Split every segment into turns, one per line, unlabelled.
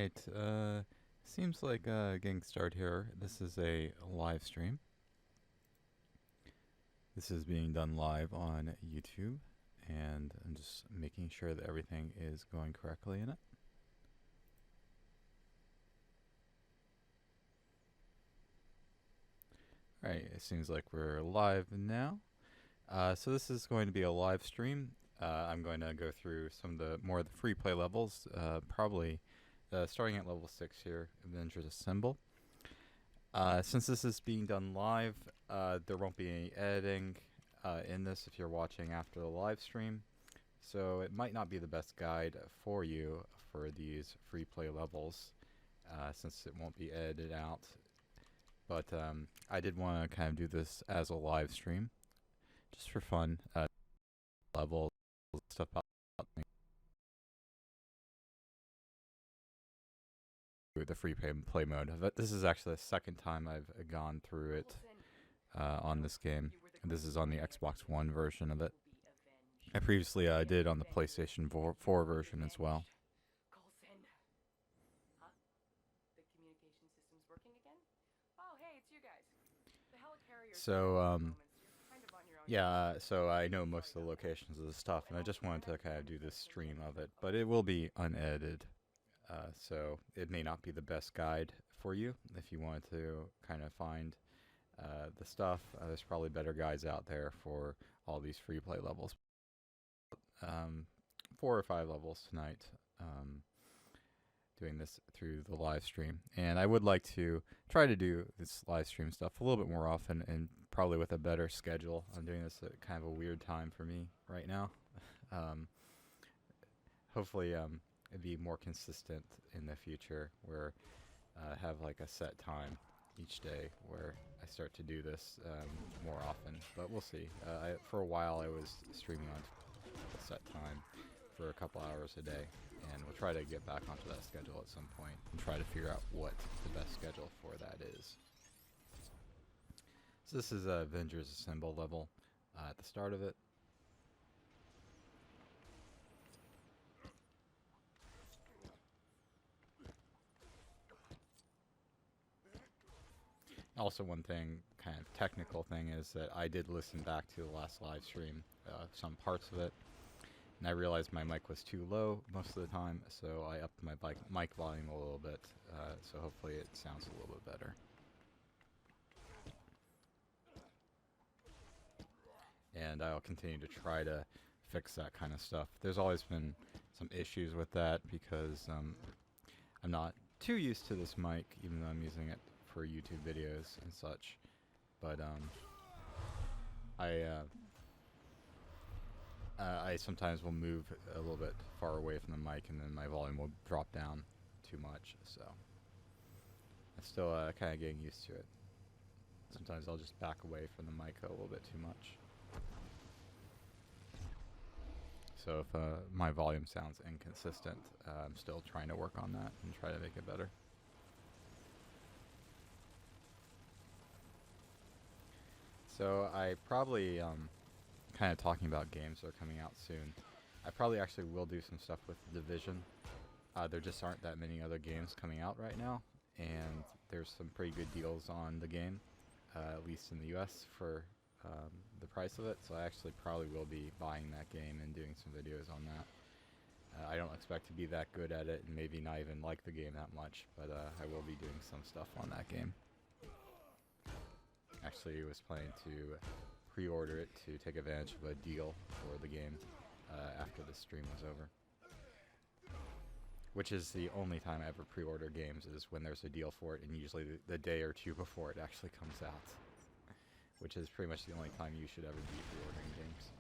Alright, seems like getting started here. This is a live stream. This is being done live on YouTube, and I'm just making sure that everything is going correctly in it. Alright, it seems like we're live now. So this is going to be a live stream. I'm going to go through some of the more of the free play levels, probably starting at level 6 here, Avengers Assemble. Since this is being done live, there won't be any editing in this if you're watching after the live stream. So it might not be the best guide for you for these free play levels, since it won't be edited out. But I did want to kind of do this as a live stream, just for fun. Level stuff about the free play mode. But this is actually the second time I've gone through it on this game. This is on the Xbox One version of it. I previously did on the PlayStation 4 version as well. So, yeah, so I know most of the locations of the stuff, and I just wanted to kind of do this stream of it, but it will be unedited, so it may not be the best guide for you if you wanted to kind of find the stuff. There's probably better guides out there for all these free play levels. 4 or 5 levels tonight, doing this through the live stream, and I would like to try to do this live stream stuff a little bit more often, and probably with a better schedule. I'm doing this at kind of a weird time for me right now. Hopefully it'd be more consistent in the future, where I have like a set time each day where I start to do this more often, but we'll see. For a while I was streaming on a set time for a couple hours a day, and we'll try to get back onto that schedule at some point and try to figure out what the best schedule for that is. So this is Avengers Assemble level at the start of it. Also, one thing, kind of technical thing, is that I did listen back to the last live stream, some parts of it, and I realized my mic was too low most of the time, so I upped my mic volume a little bit, so hopefully it sounds a little bit better. And I'll continue to try to fix that kind of stuff. There's always been some issues with that because I'm not too used to this mic, even though I'm using it for YouTube videos and such. But I sometimes will move a little bit far away from the mic, and then my volume will drop down too much. So I'm still kind of getting used to it. Sometimes I'll just back away from the mic a little bit too much. So if my volume sounds inconsistent, I'm still trying to work on that and try to make it better. So I probably, kind of talking about games that are coming out soon, I probably actually will do some stuff with Division. There just aren't that many other games coming out right now, and there's some pretty good deals on the game, at least in the US, for the price of it, so I actually probably will be buying that game and doing some videos on that. I don't expect to be that good at it, and maybe not even like the game that much, but I will be doing some stuff on that game. Actually, I was planning to pre-order it to take advantage of a deal for the game after the stream was over. Which is the only time I ever pre-order games, is when there's a deal for it, and usually the day or two before it actually comes out. Which is pretty much the only time you should ever be pre-ordering games.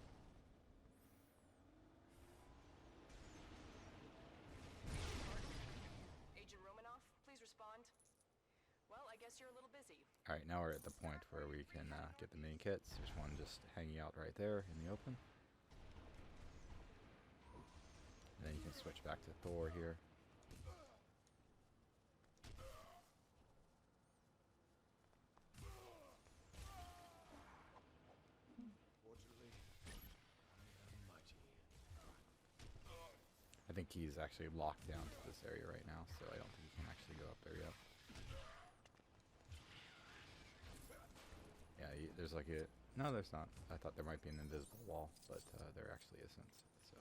Agent Romanoff, please respond. Well, I guess you're a little busy.
Alright, now we're at the point where we can get the minikits. There's one just hanging out right there in the open. And then you can switch back to Thor here. I think he's actually locked down to this area right now, so I don't think he can actually go up there yet. Yeah, there's like a... No, there's not. I thought there might be an invisible wall, but there actually isn't. So.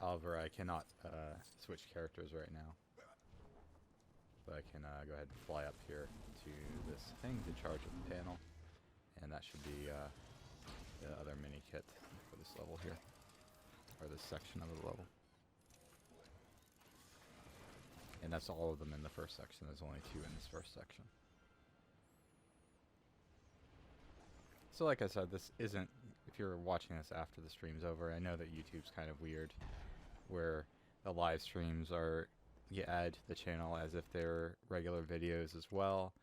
However, I cannot switch characters right now. But I can go ahead and fly up here to this thing to charge up the panel. And that should be the other mini kit for this level here. Or this section of the level. And that's all of them in the first section. There's only 2 in this first section. So like I said, this isn't... If you're watching this after the stream's over, I know that YouTube's kind of weird. Where the live streams are... You add to the channel as if they're regular videos as well.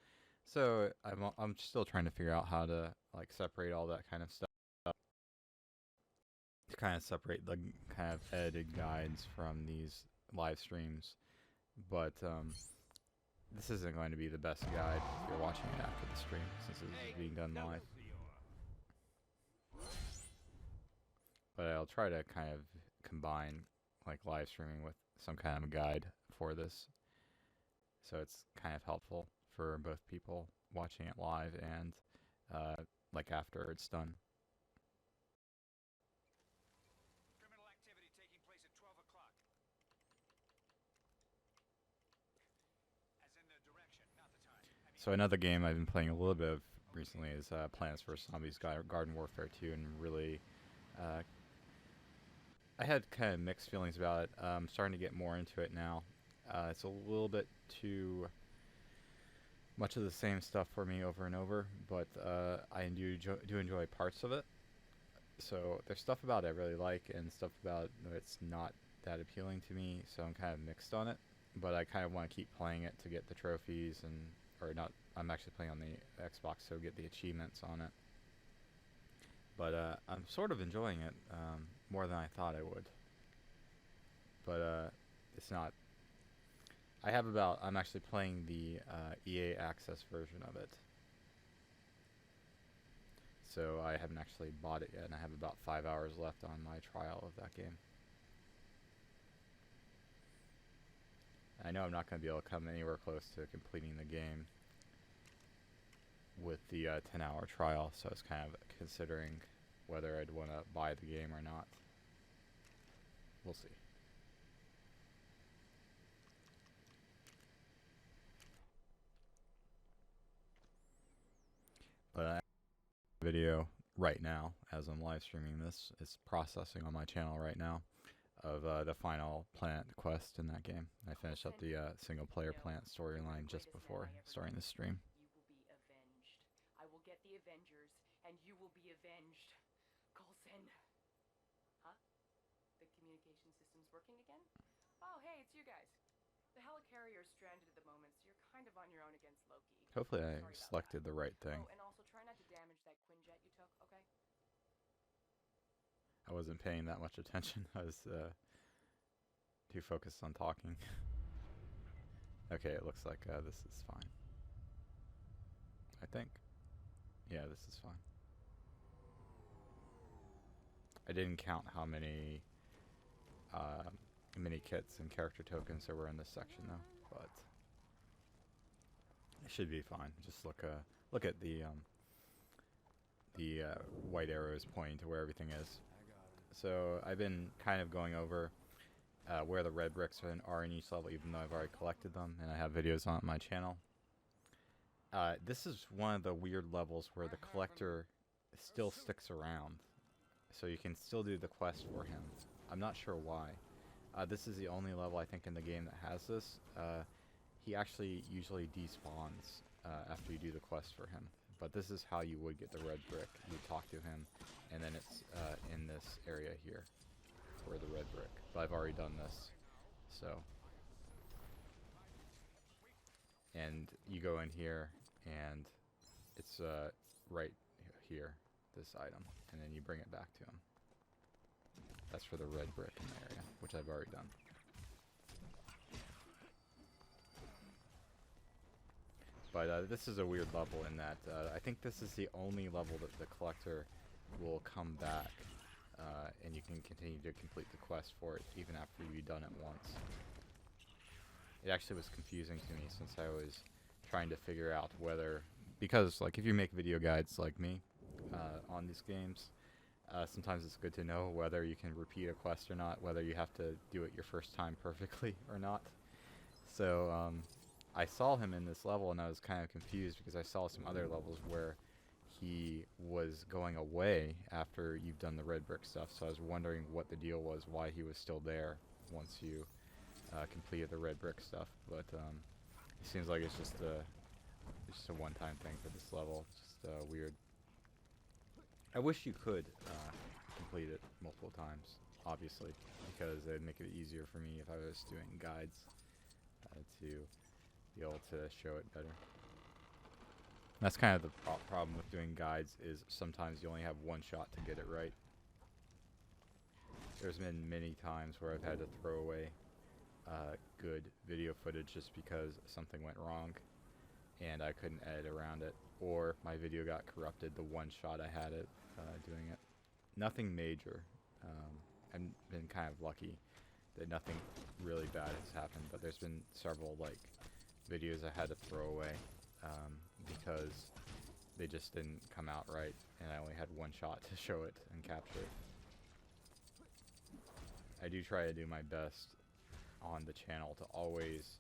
So I'm still trying to figure out how to like separate all that kind of stuff. To kind of separate the kind of edited guides from these live streams. But this isn't going to be the best guide if you're watching it after the stream, since this is being done live. But I'll try to kind of combine like live streaming with some kind of guide for this. So it's kind of helpful for both people watching it live and like after it's done.
Criminal activity taking place at 12 o'clock. As in the direction, not the time.
So another game I've been playing a little bit of recently is Plants vs. Zombies Garden Warfare 2, and really I had kind of mixed feelings about it. I'm starting to get more into it now. It's a little bit too much of the same stuff for me over and over, but I do enjoy parts of it. So there's stuff about it I really like, and stuff about it's not that appealing to me, so I'm kind of mixed on it. But I kind of want to keep playing it to get the trophies, or not, I'm actually playing on the Xbox, so get the achievements on it. But I'm sort of enjoying it more than I thought I would. But it's not... I'm actually playing the EA Access version of it. So I haven't actually bought it yet, and I have about 5 hours left on my trial of that game. I know I'm not going to be able to come anywhere close to completing the game with the 10-hour trial, so I was kind of considering whether I'd want to buy the game or not. We'll see. But video right now, as I'm live streaming this, is processing on my channel right now of the final plant quest in that game. I finished up the single player plant storyline just before starting the stream.
You will be avenged. I will get the Avengers, and you will be avenged. Coulson. Huh? The communication system's working again? Oh, hey, it's you guys. The helicarrier's stranded at the moment, so you're kind of on your own against Loki.
Hopefully I
Sorry about
selected
that.
the right thing.
Oh, and also try not to damage that Quinjet you took, okay?
I wasn't paying that much attention. I was too focused on talking. Okay, it looks like this is fine. I think. Yeah, this is fine. I didn't count how many mini kits and character tokens there were in this section though, but it should be fine. Just look at the white arrows pointing to where everything is. So I've been kind of going over where the red bricks are in each level, even though I've already collected them, and I have videos on my channel. This is one of the weird levels where the collector still sticks around, so you can still do the quest for him. I'm not sure why. This is the only level I think in the game that has this. He actually usually despawns after you do the quest for him. But this is how you would get the red brick. You talk to him, and then it's in this area here for the red brick. But I've already done this, so. And you go in here, and it's right here, this item, and then you bring it back to him. That's for the red brick in the area, which I've already done. But this is a weird level in that I think this is the only level that the collector will come back, and you can continue to complete the quest for it even after you've done it once. It actually was confusing to me since I was trying to figure out whether, because like if you make video guides like me on these games, sometimes it's good to know whether you can repeat a quest or not, whether you have to do it your first time perfectly or not. So I saw him in this level and I was kind of confused because I saw some other levels where he was going away after you've done the red brick stuff, so I was wondering what the deal was, why he was still there once you completed the red brick stuff. But it seems like it's just a one-time thing for this level. It's just weird. I wish you could complete it multiple times, obviously, because it'd make it easier for me if I was doing guides to be able to show it better. That's kind of the problem with doing guides, is sometimes you only have one shot to get it right. There's been many times where I've had to throw away good video footage just because something went wrong and I couldn't edit around it, or my video got corrupted the one shot I had it doing it. Nothing major. I've been kind of lucky that nothing really bad has happened, but there's been several like videos I had to throw away because they just didn't come out right and I only had one shot to show it and capture it. I do try to do my best on the channel to always,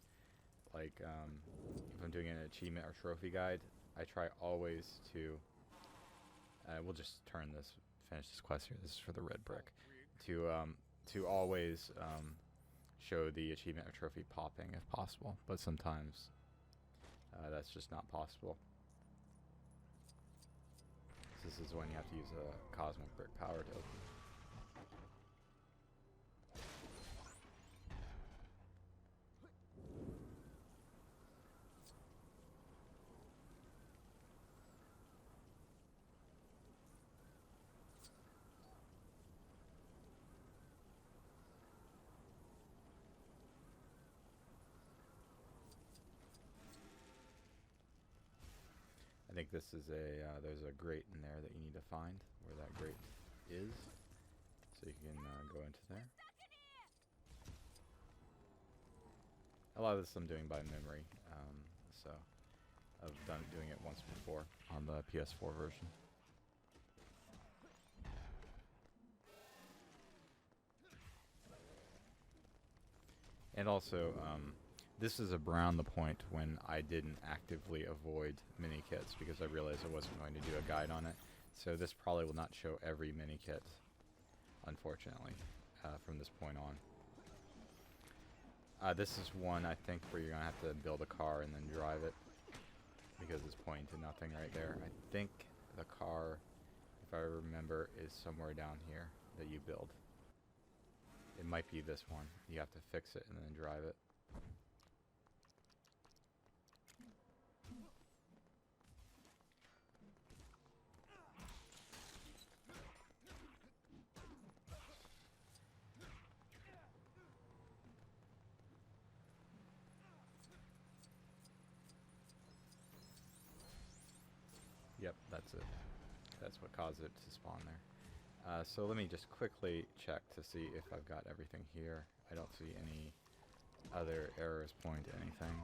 like, if I'm doing an achievement or trophy guide, I try always to, we'll just finish this quest here, this is for the red brick, to always show the achievement or trophy popping if possible, but sometimes that's just not possible. This is when you have to use a cosmic brick power to open. I think this is there's a grate in there that you need to find where that grate is, so you can go into there. A lot of this I'm doing by memory, so I've doing it once before on the PS4 version. And also, this is around the point when I didn't actively avoid minikits because I realized I wasn't going to do a guide on it. So this probably will not show every minikit, unfortunately, from this point on. This is one, I think, where you're going to have to build a car and then drive it, because it's pointing to nothing right there. I think the car, if I remember, is somewhere down here that you build. It might be this one. You have to fix it and then drive it. Yep, that's it. That's what caused it to spawn there. So let me just quickly check to see if I've got everything here. I don't see any other arrows point to anything.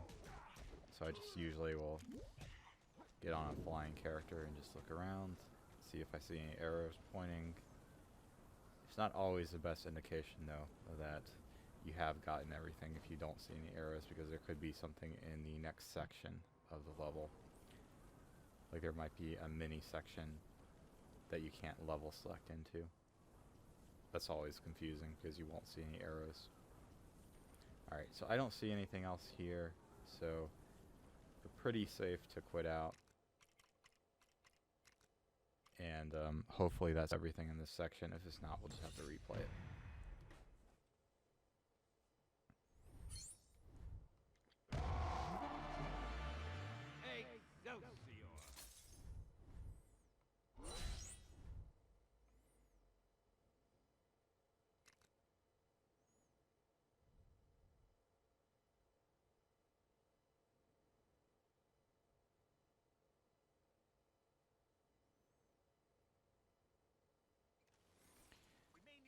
So I just usually will get on a flying character and just look around, see if I see any arrows pointing. It's not always the best indication, though, that you have gotten everything if you don't see any arrows, because there could be something in the next section of the level. Like there might be a mini section that you can't level select into. That's always confusing because you won't see any arrows. Alright, so I don't see anything else here, so we're pretty safe to quit out. And hopefully that's everything in this section. If it's not, we'll just have to replay it.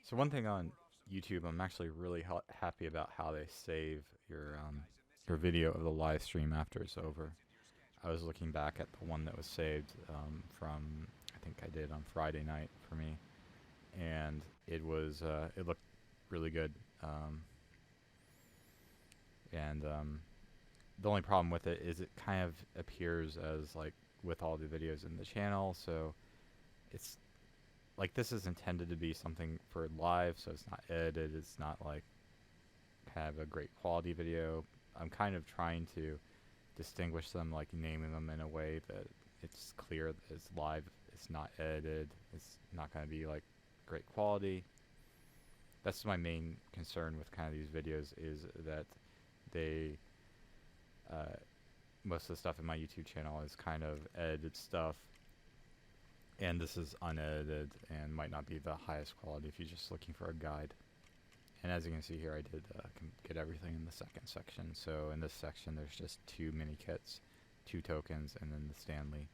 So one thing on YouTube, I'm actually really happy about how they save your video of the live stream after it's over. I was looking back at the one that was saved from I think I did on Friday night for me, and it looked really good. And The only problem with it is it kind of appears as like with all the videos in the channel, so it's like this is intended to be something for live, so it's not edited. It's not like kind of a great quality video. I'm kind of trying to distinguish them, like naming them in a way that it's clear that it's live. It's not edited. It's not going to be like great quality. That's my main concern with kind of these videos is that they most of the stuff in my YouTube channel is kind of edited stuff, and this is unedited and might not be the highest quality if you're just looking for a guide. And as you can see here, I did get everything in the second section. So in this section, there's just 2 mini kits, 2 tokens, and then the Stanley.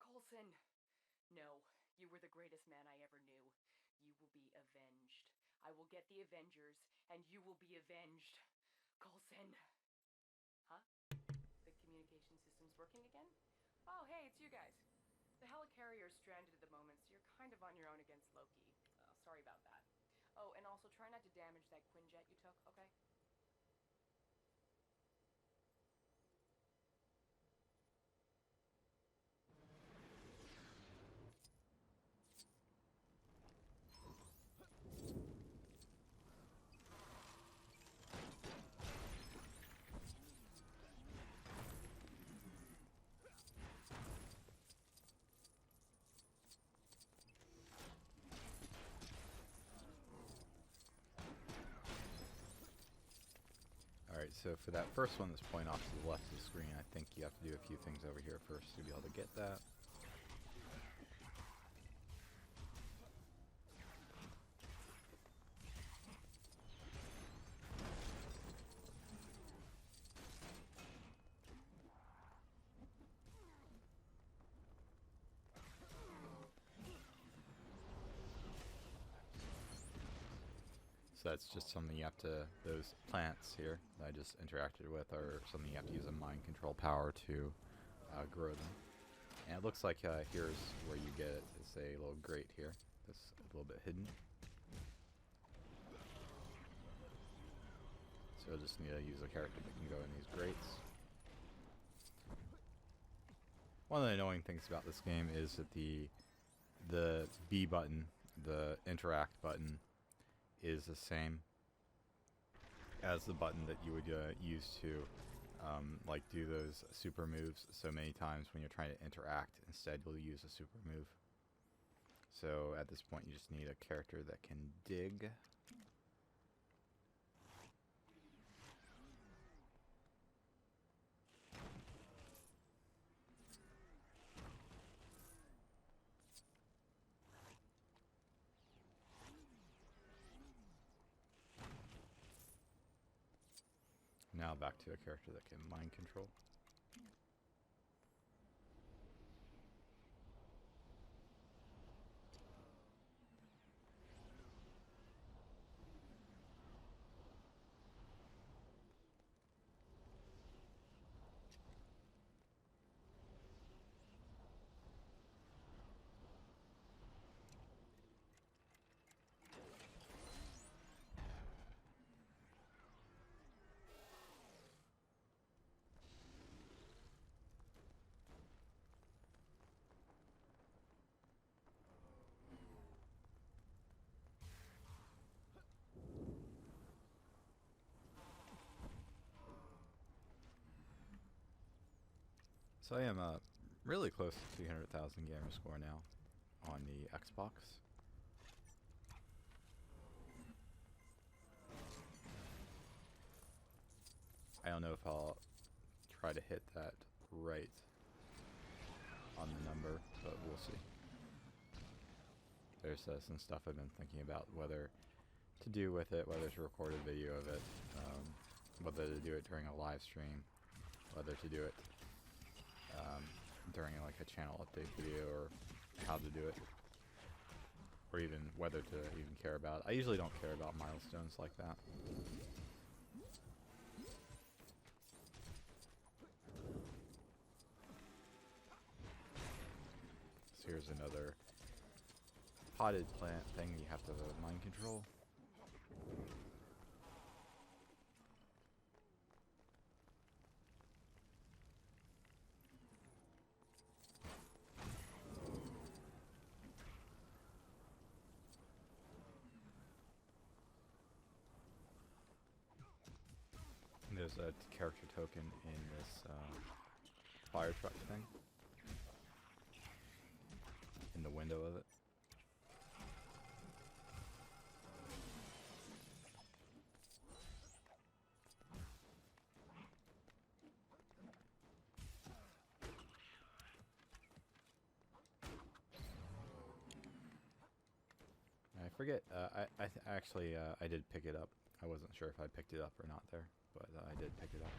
Coulson! No, you were the greatest man I ever knew. You will be avenged. I will get the Avengers, and you will be avenged. Coulson! Huh? The communication system's working again? Oh, hey, it's you guys. The helicarrier's stranded at the moment, so you're kind of on your own against Loki. Sorry about that. Oh, and also try not to damage that Quinjet you took, okay?
Alright, so for that first one that's pointing off to the left of the screen, I think you have to do a few things over here first to be able to get that. So that's just something you have to, those plants here that I just interacted with are something you have to use a mind control power to grow them. And it looks like here's where you get it. It's a little grate here that's a little bit hidden. So you'll just need to use a character that can go in these grates. One of the annoying things about this game is that the B button, the interact button, is the same as the button that you would use to like do those super moves. So many times when you're trying to interact, instead you'll use a super move. So at this point you just need a character that can dig. Now back to a character that can mind control. So I am really close to 200,000 gamer score now on the Xbox. I don't know if I'll try to hit that right on the number, but we'll see. There's some stuff I've been thinking about, whether to do with it, whether to record a video of it, whether to do it during a live stream, whether to do it during like a channel update video, or how to do it, or even whether to even care about. I usually don't care about milestones like that. So here's another potted plant thing you have to mind control. There's a character token in this fire truck thing, in the window of it. I forget. Actually I did pick it up. I wasn't sure if I picked it up or not there, but I did pick it up.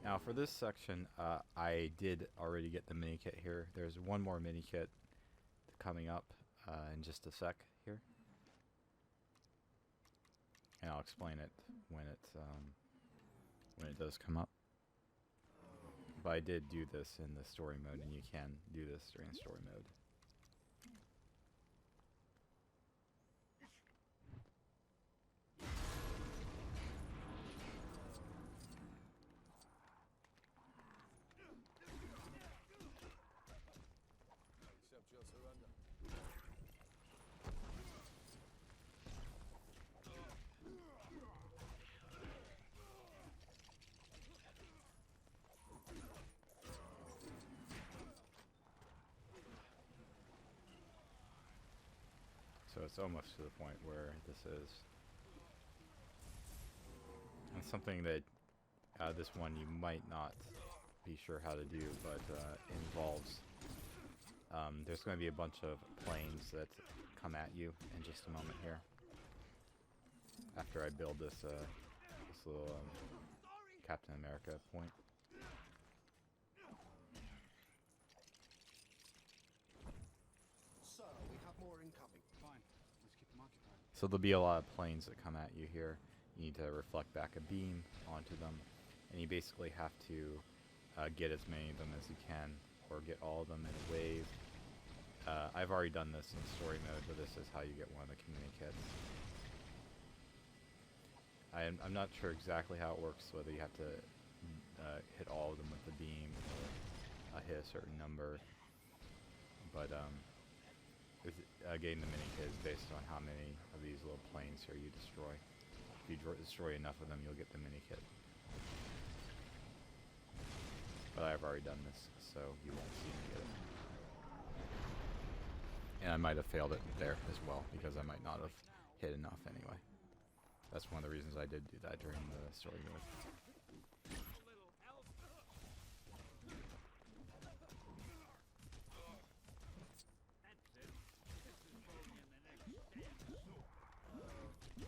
Now for this section, I did already get the mini kit here. There's one more mini kit coming up in just a sec here, and I'll explain it when it does come up. But I did do this in the story mode, and you can do this during story mode.
Accept your surrender.
So it's almost to the point where this is. And something that this one you might not be sure how to do, but involves. There's going to be a bunch of planes that come at you in just a moment here. After I build this little Captain America point.
So, we have more incoming. Fine. Let's keep them occupied.
So there'll be a lot of planes that come at you here. You need to reflect back a beam onto them, and you basically have to get as many of them as you can, or get all of them in a wave. I've already done this in story mode, but this is how you get one of the communicats. I'm not sure exactly how it works, whether you have to hit all of them with the beam, or hit a certain number, but getting the minikit is based on how many of these little planes here you destroy. If you destroy enough of them, you'll get the minikit. But I've already done this, so you won't see me get it. And I might have failed it there as well, because I might not have hit enough anyway. That's one of the reasons I did do that during the story mode.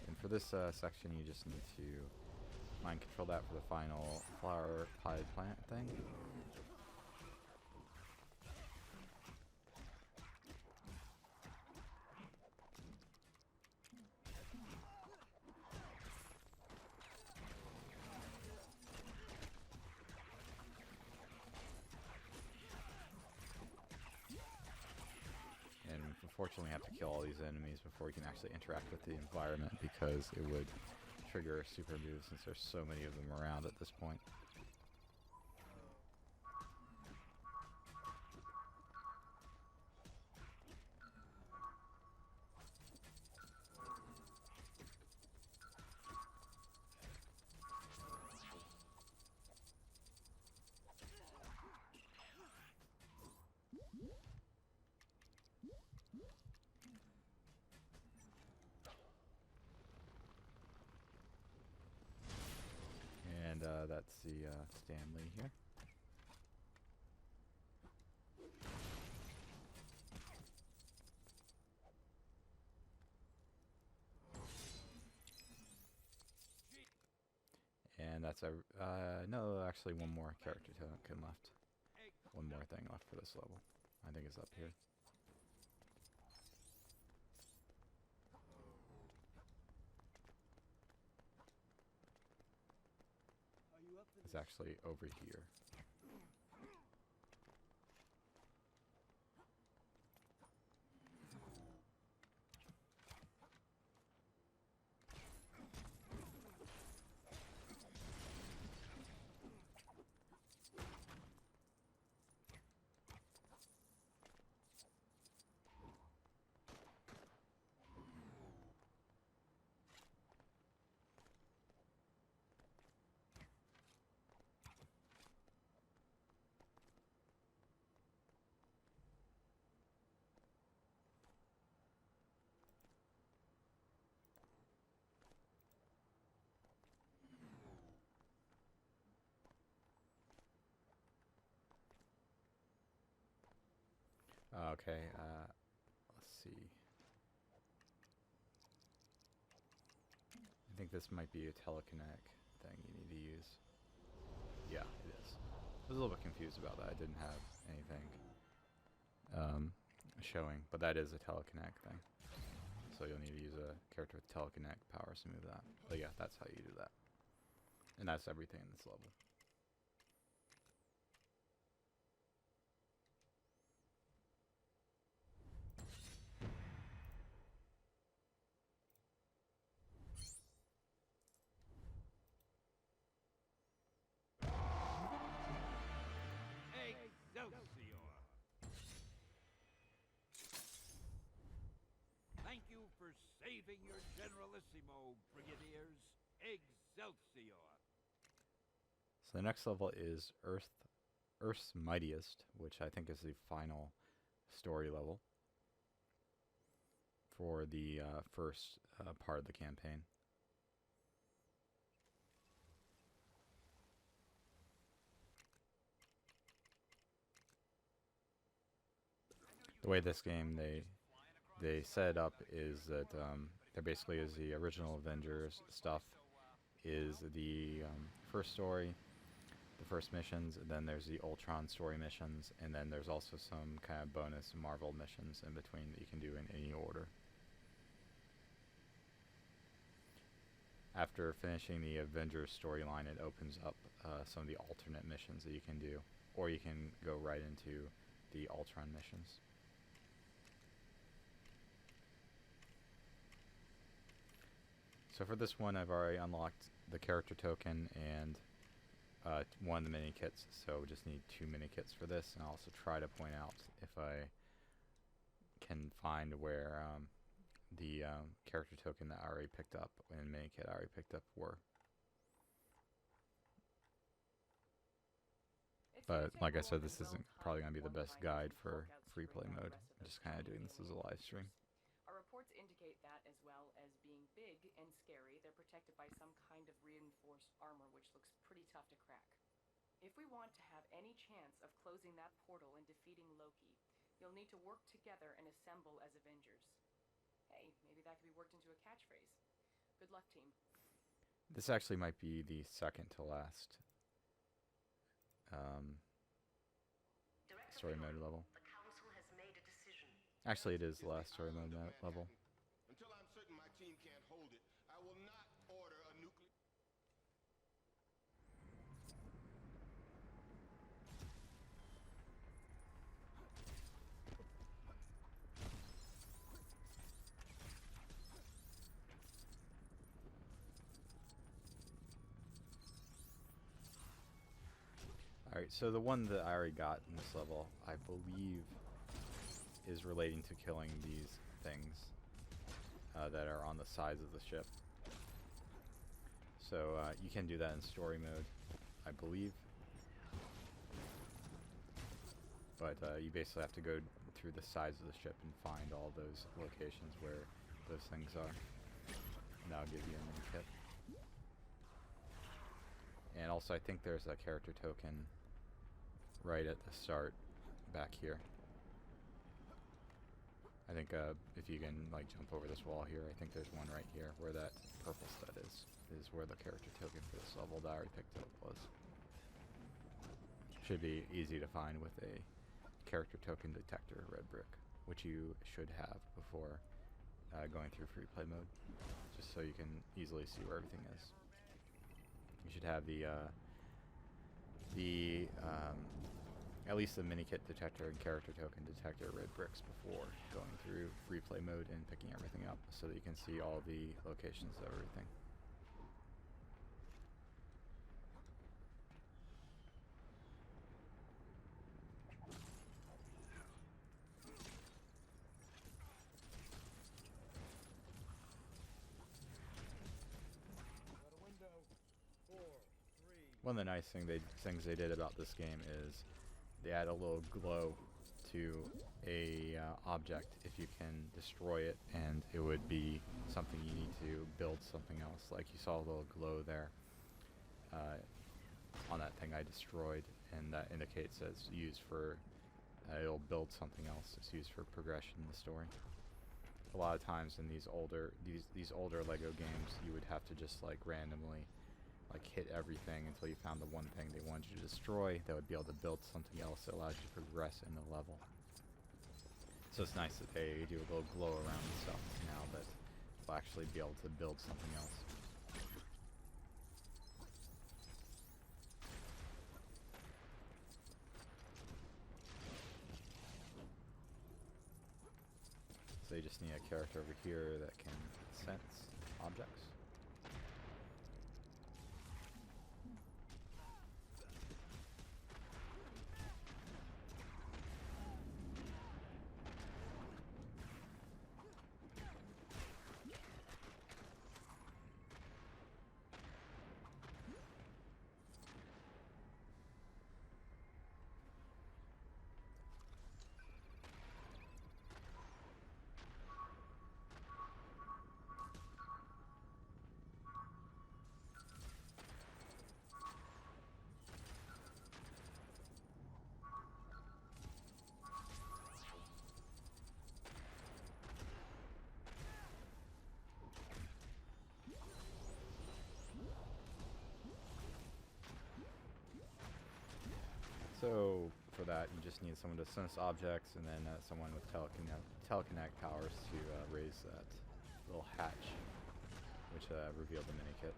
And for this section, you just need to mind control that for the final flower potted plant thing. And unfortunately, you have to kill all these enemies before you can actually interact with the environment, because it would trigger a super move since there's so many of them around at this point. And that's the Stanley here. that's a no, actually one more character token left. One more thing left for this level. I think it's up here. It's actually over here. Okay, let's see. I think this might be a telekinetic thing you need to use. Yeah, it is. I was a little bit confused about that. I didn't have anything showing, but that is a telekinetic thing. So you'll need to use a character with telekinetic powers to move that. But yeah, that's how you do that. And that's everything in this level.
Excelsior! Thank you for saving your Generalissimo, Brigadiers. Excelsior!
So the next level is Earth's Mightiest, which I think is the final story level for the first part of the campaign. The way this game they set it up is that there basically is the original Avengers stuff is the first story, the first missions, and then there's the Ultron story missions, and then there's also some kind of bonus Marvel missions in between that you can do in any order. After finishing the Avengers storyline, it opens up some of the alternate missions that you can do, or you can go right into the Ultron missions. So for this one, I've already unlocked the character token and one of the minikits, so we just need 2 minikits for this, and I'll also try to point out if I can find where the character token that I already picked up and minikit I already picked up were. But like I said, this isn't probably going to be the best guide for free play mode. I'm just kind of doing this as a live stream.
Our reports indicate that, as well as being big and scary, they're protected by some kind of reinforced armor, which looks pretty tough to crack. If we want to have any chance of closing that portal and defeating Loki, you'll need to work together and assemble as Avengers. Hey, maybe that could be worked into a catchphrase. Good luck, team.
This actually might be the second to last story mode level.
The council has made a decision.
Actually, it is the last story mode level.
Until I'm certain my team can't hold it, I will not order a nuclear.
Alright, so the one that I already got in this level, I believe, is relating to killing these things that are on the sides of the ship. So you can do that in story mode, I believe. But you basically have to go through the sides of the ship and find all those locations where those things are. And that'll give you a mini kit. And also I think there's a character token right at the start back here. I think if you can like jump over this wall here, I think there's one right here where that purple stud is where the character token for this level that I already picked up was. Should be easy to find with a character token detector red brick, which you should have before going through free play mode, just so you can easily see where everything is. You should have at least the minikit detector and character token detector red bricks before going through free play mode and picking everything up, so that you can see all the locations of everything. One of the nice things they did about this game is they add a little glow to a object if you can destroy it, and it would be something you need to build something else. Like you saw a little glow there on that thing I destroyed, and that indicates that it's used for it'll build something else. It's used for progression in the story. A lot of times in these older Lego games, you would have to just like randomly like hit everything until you found the one thing they wanted you to destroy that would be able to build something else that allows you to progress in the level. So it's nice that they do a little glow around stuff now that will actually be able to build something else. So you just need a character over here that can sense objects. So for that, you just need someone to sense objects, and then someone with teleconnect powers to raise that little hatch, which revealed the minikit.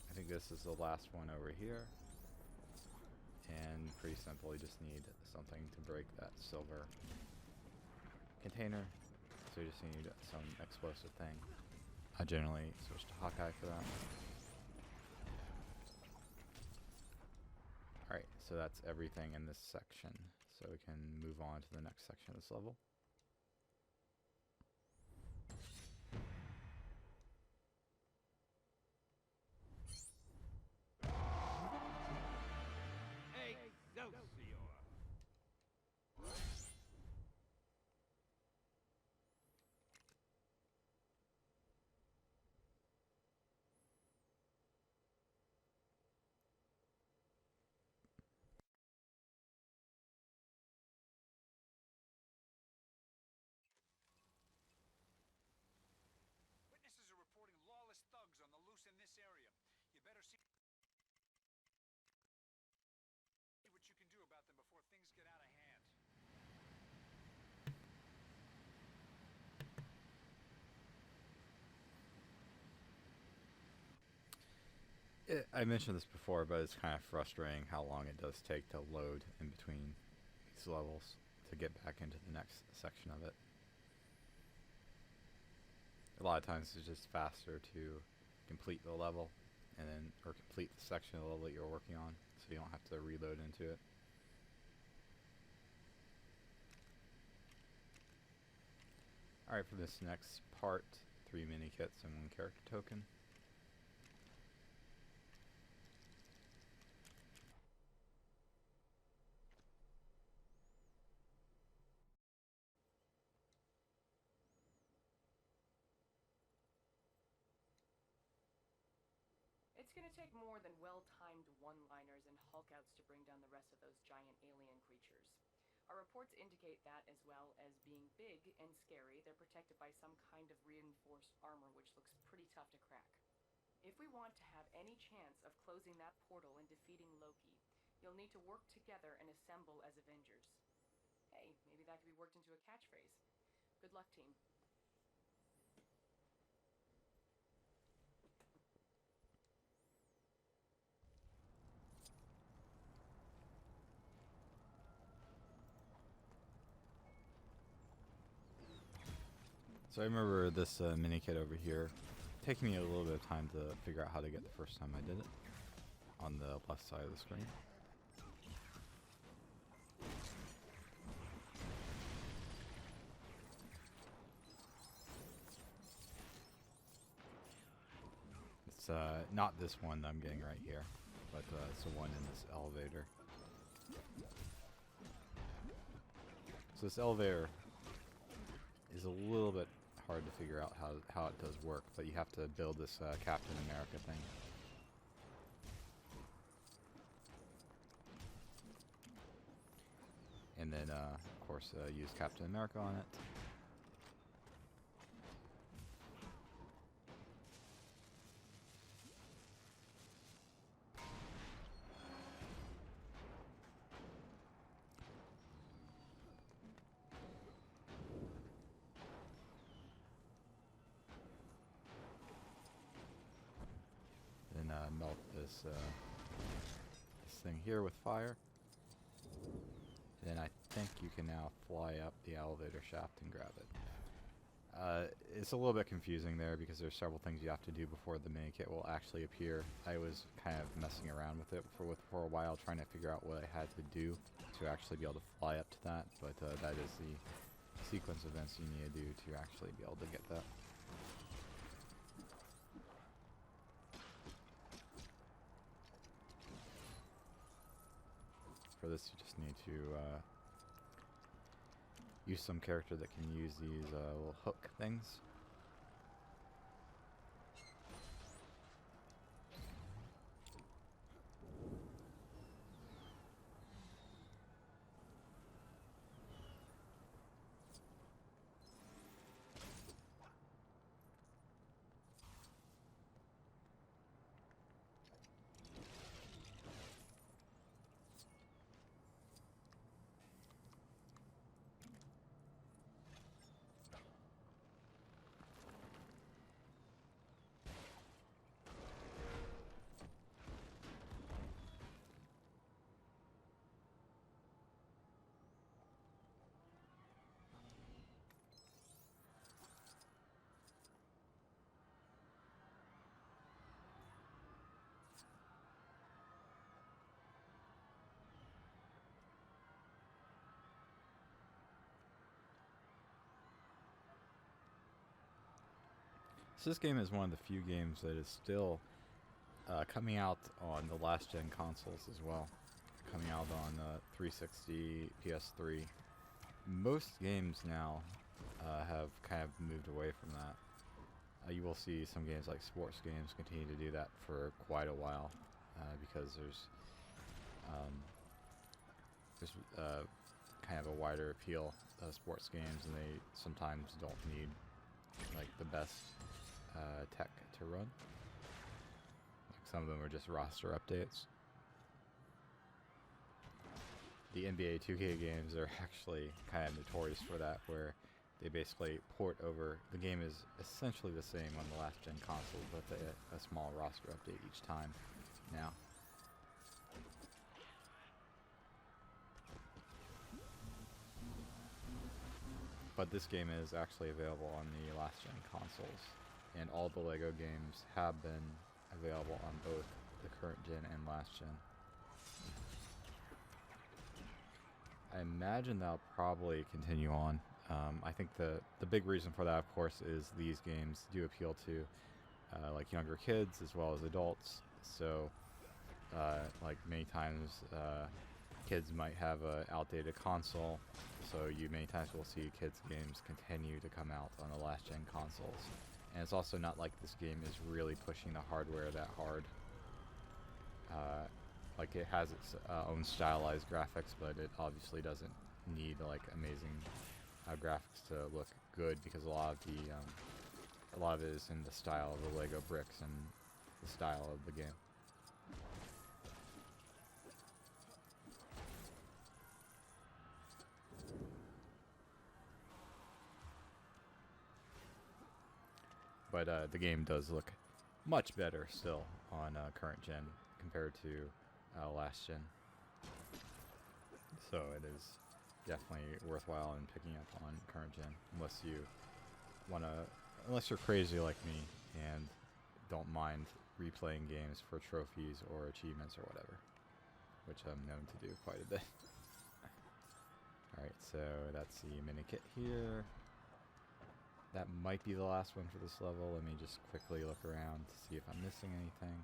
I think this is the last one over here, and pretty simple. You just need something to break that silver container. So you just need some explosive thing. I generally switch to Hawkeye for that. Alright, so that's everything in this section. So we can move on to the next section of this level.
Witnesses are reporting lawless thugs on the loose in this area. You better see what you can do about them before things get out of hand.
I mentioned this before, but it's kind of frustrating how long it does take to load in between these levels to get back into the next section of it. A lot of times it's just faster to complete the level and then or complete the section of the level that you're working on, so you don't have to reload into it. Alright, for this next part, 3 minikits and 1 character token.
It's gonna take more than well-timed one-liners and Hulk-outs to bring down the rest of those giant alien creatures. Our reports indicate that, as well as being big and scary, they're protected by some kind of reinforced armor which looks pretty tough to crack. If we want to have any chance of closing that portal and defeating Loki, you'll need to work together and assemble as Avengers. Hey, maybe that could be worked into a catchphrase. Good luck, team.
So I remember this mini kit over here taking me a little bit of time to figure out how to get the first time I did it on the left side of the screen. It's not this one that I'm getting right here, but it's the one in this elevator. So this elevator is a little bit hard to figure out how it does work, but you have to build this Captain America thing. And then, of course, use Captain America on it. Then melt this thing here with fire. Then I think you can now fly up the elevator shaft and grab it. It's a little bit confusing there because there's several things you have to do before the mini kit will actually appear. I was kind of messing around with it for a while, trying to figure out what I had to do to actually be able to fly up to that, but that is the sequence of events you need to do to actually be able to get that. For this, you just need to use some character that can use these little hook things. So this game is one of the few games that is still coming out on the last gen consoles as well. Coming out on 360, PS3. Most games now have kind of moved away from that. You will see some games like sports games continue to do that for quite a while because there's kind of a wider appeal of sports games, and they sometimes don't need like the best tech to run. Like some of them are just roster updates. The NBA 2K games are actually kind of notorious for that, where they basically port over. The game is essentially the same on the last gen console, but a small roster update each time now. But this game is actually available on the last gen consoles, and all the LEGO games have been available on both the current gen and last gen. I imagine that'll probably continue on. I think the big reason for that, of course, is these games do appeal to like younger kids as well as adults. So like many times kids might have an outdated console, so you many times will see kids games continue to come out on the last gen consoles. And it's also not like this game is really pushing the hardware that hard. Like it has its own stylized graphics, but it obviously doesn't need like amazing graphics to look good, because a lot of it is in the style of the Lego bricks and the style of the game. But the game does look much better still on current gen compared to last gen. So it is definitely worthwhile in picking up on current gen, unless you're crazy like me and don't mind replaying games for trophies or achievements or whatever, which I'm known to do quite a bit. Alright, so that's the minikit here. That might be the last one for this level. Let me just quickly look around to see if I'm missing anything.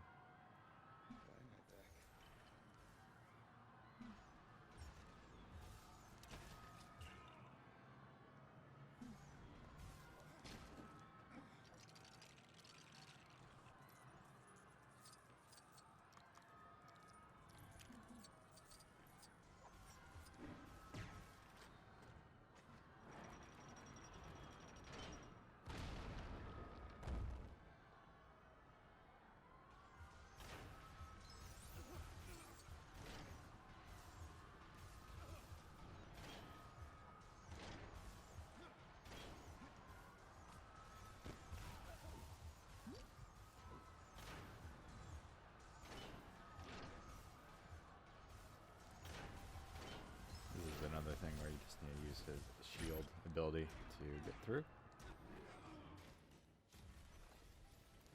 Another thing where you just need to use his shield ability to get through.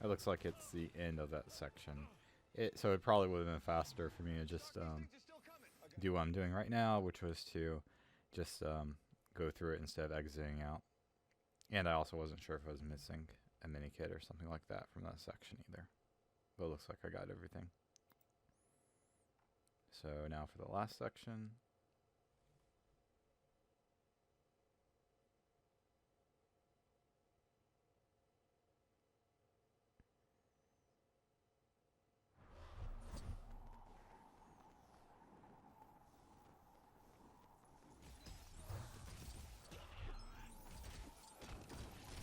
It looks like it's the end of that section. So it probably would have been faster for me to just do what I'm doing right now, which was to just go through it instead of exiting out. And I also wasn't sure if I was missing a mini kit or something like that from that section either. But it looks like I got everything. So now for the last section.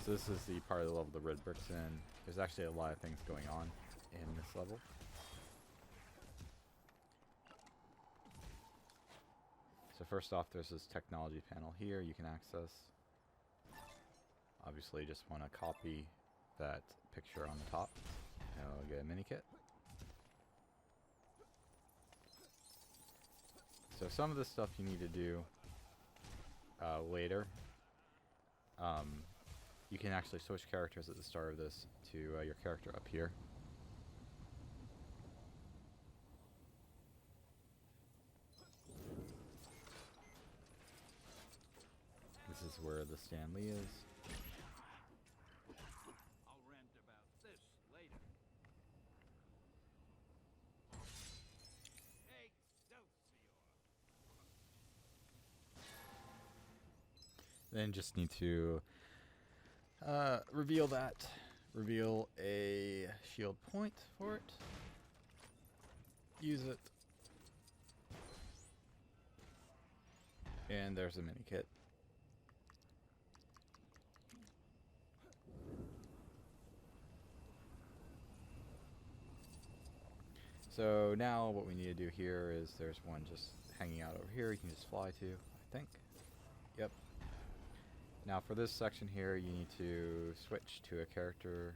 So this is the part of the level the red brick's in. There's actually a lot of things going on in this level. So first off, there's this technology panel here you can access. Obviously, just want to copy that picture on the top. And I'll get a mini kit. So some of the stuff you need to do later. You can actually switch characters at the start of this to your character up here. This is where the Stanley is.
I'll rant about this later. Excelsior.
Then just need to reveal that. Reveal a shield point for it. Use it. And there's a mini kit. So now what we need to do here is there's one just hanging out over here you can just fly to, I think. Yep. Now for this section here you need to switch to a character.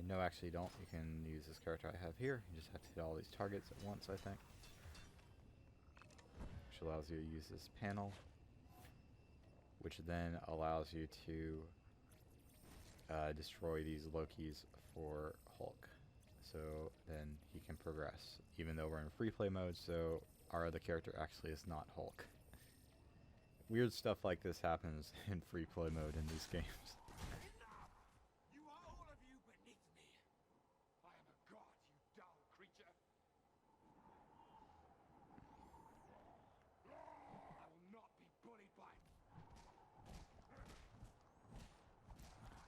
No, actually you don't. You can use this character I have here. You just have to hit all these targets at once, I think. Which allows you to use this panel. Which then allows you to destroy these Lokis for Hulk. So then he can progress, even though we're in free play mode, so our other character actually is not Hulk. Weird stuff like this happens in free play mode in these games.
Enough! You are all of you beneath me. I am a god, you dull creature. I will not be bullied by.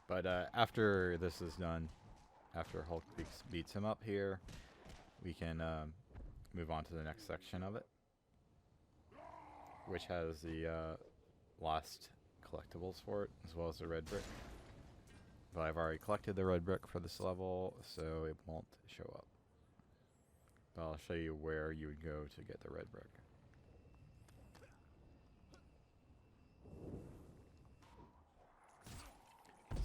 But after this is done, after Hulk beats him up here, we can move on to the next section of it. which has the last collectibles for it, as well as the red brick. But I've already collected the red brick for this level, so it won't show up. But I'll show you where you would go to get the red brick.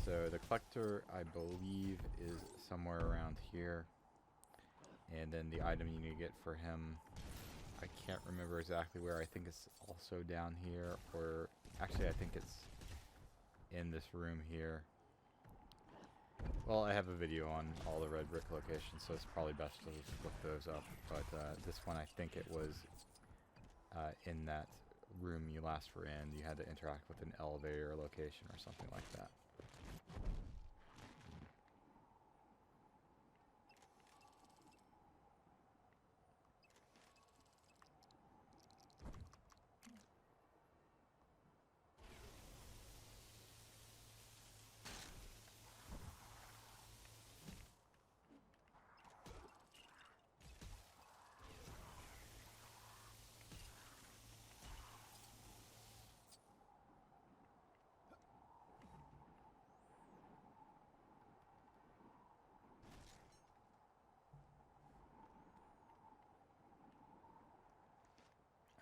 So the collector, I believe, is somewhere around here. And then the item you need to get for him, I can't remember exactly where. I think it's also down here, or actually I think it's in this room here. Well, I have a video on all the red brick locations, so it's probably best to just look those up. But this one, I think it was in that room you last were in. You had to interact with an elevator location or something like that.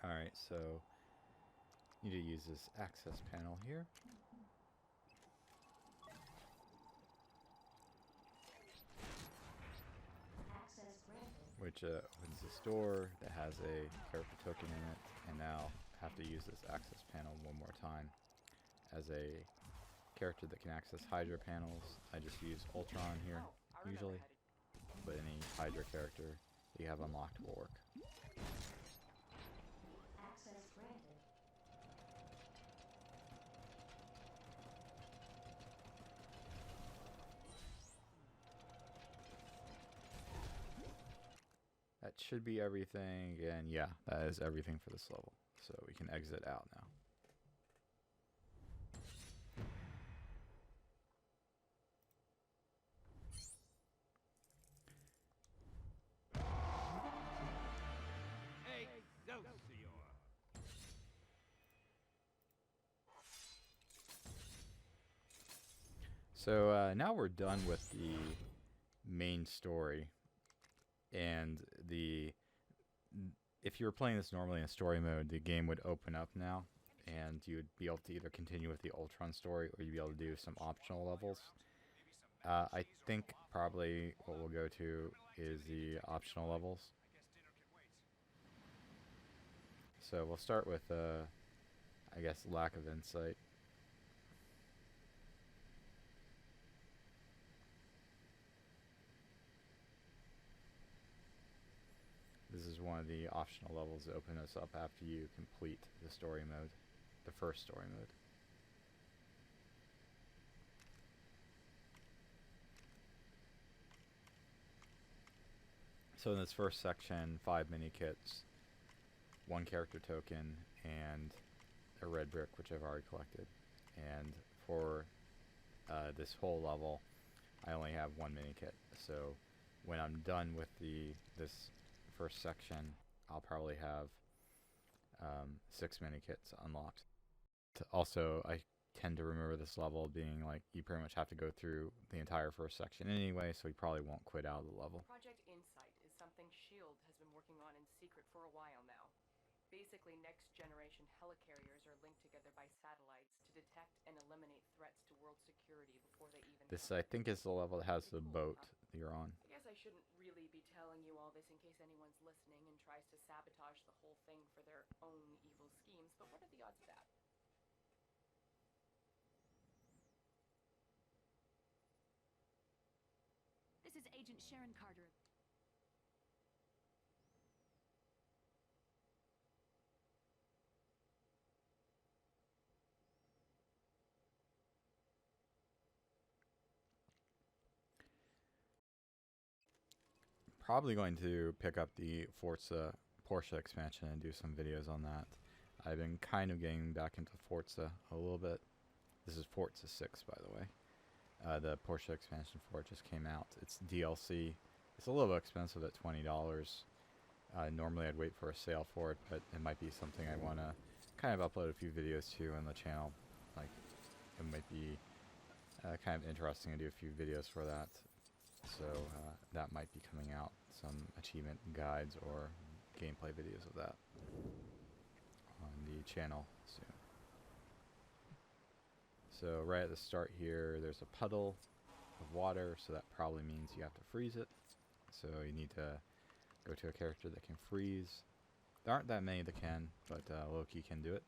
Alright, so you need to use this access panel here.
Access granted.
Which opens this door that has a character token in it, and now I have to use this access panel one more time. As a character that can access Hydra panels, I just use Ultron here,
Oh, I remember
usually,
how to.
but any Hydra character that you have unlocked will work.
Access granted.
That should be everything, and yeah, that is everything for this level. So we can exit out now.
Excelsior!
So now we're done with the main story, and if you were playing this normally in story mode, the game would open up now, and you would be able to either continue with the Ultron story, or you'd be able to do some optional levels. I think probably what we'll go to is the optional levels. So we'll start with, I guess, lack of insight. This is one of the optional levels that open us up after you complete the story mode, the first story mode. So in this first section, 5 minikits, 1 character token, and a red brick, which I've already collected. And for this whole level, I only have 1 minikit. So when I'm done with this first section, I'll probably have 6 minikits unlocked. Also, I tend to remember this level being like you pretty much have to go through the entire first section anyway, so you probably won't quit out of the level.
Project Insight is something S.H.I.E.L.D. has been working on in secret for a while now. Basically, next-generation helicarriers are linked together by satellites to detect and eliminate threats to world security before they even
This,
happen.
I think, is the level that has the boat that you're on.
I guess I shouldn't really be telling you all this in case anyone's listening and tries to sabotage the whole thing for their own evil schemes, but what are the odds of that?
This is Agent Sharon Carter.
Probably going to pick up the Forza Porsche expansion and do some videos on that. I've been kind of getting back into Forza a little bit. This is Forza 6, by the way. The Porsche expansion for it just came out. It's DLC. It's a little bit expensive at $20. Normally I'd wait for a sale for it, but it might be something I want to kind of upload a few videos too on the channel. Like, it might be kind of interesting to do a few videos for that. So that might be coming out, some achievement guides or gameplay videos of that on the channel soon. So right at the start here, there's a puddle of water, so that probably means you have to freeze it. So you need to go to a character that can freeze. There aren't that many that can, but Loki can do it.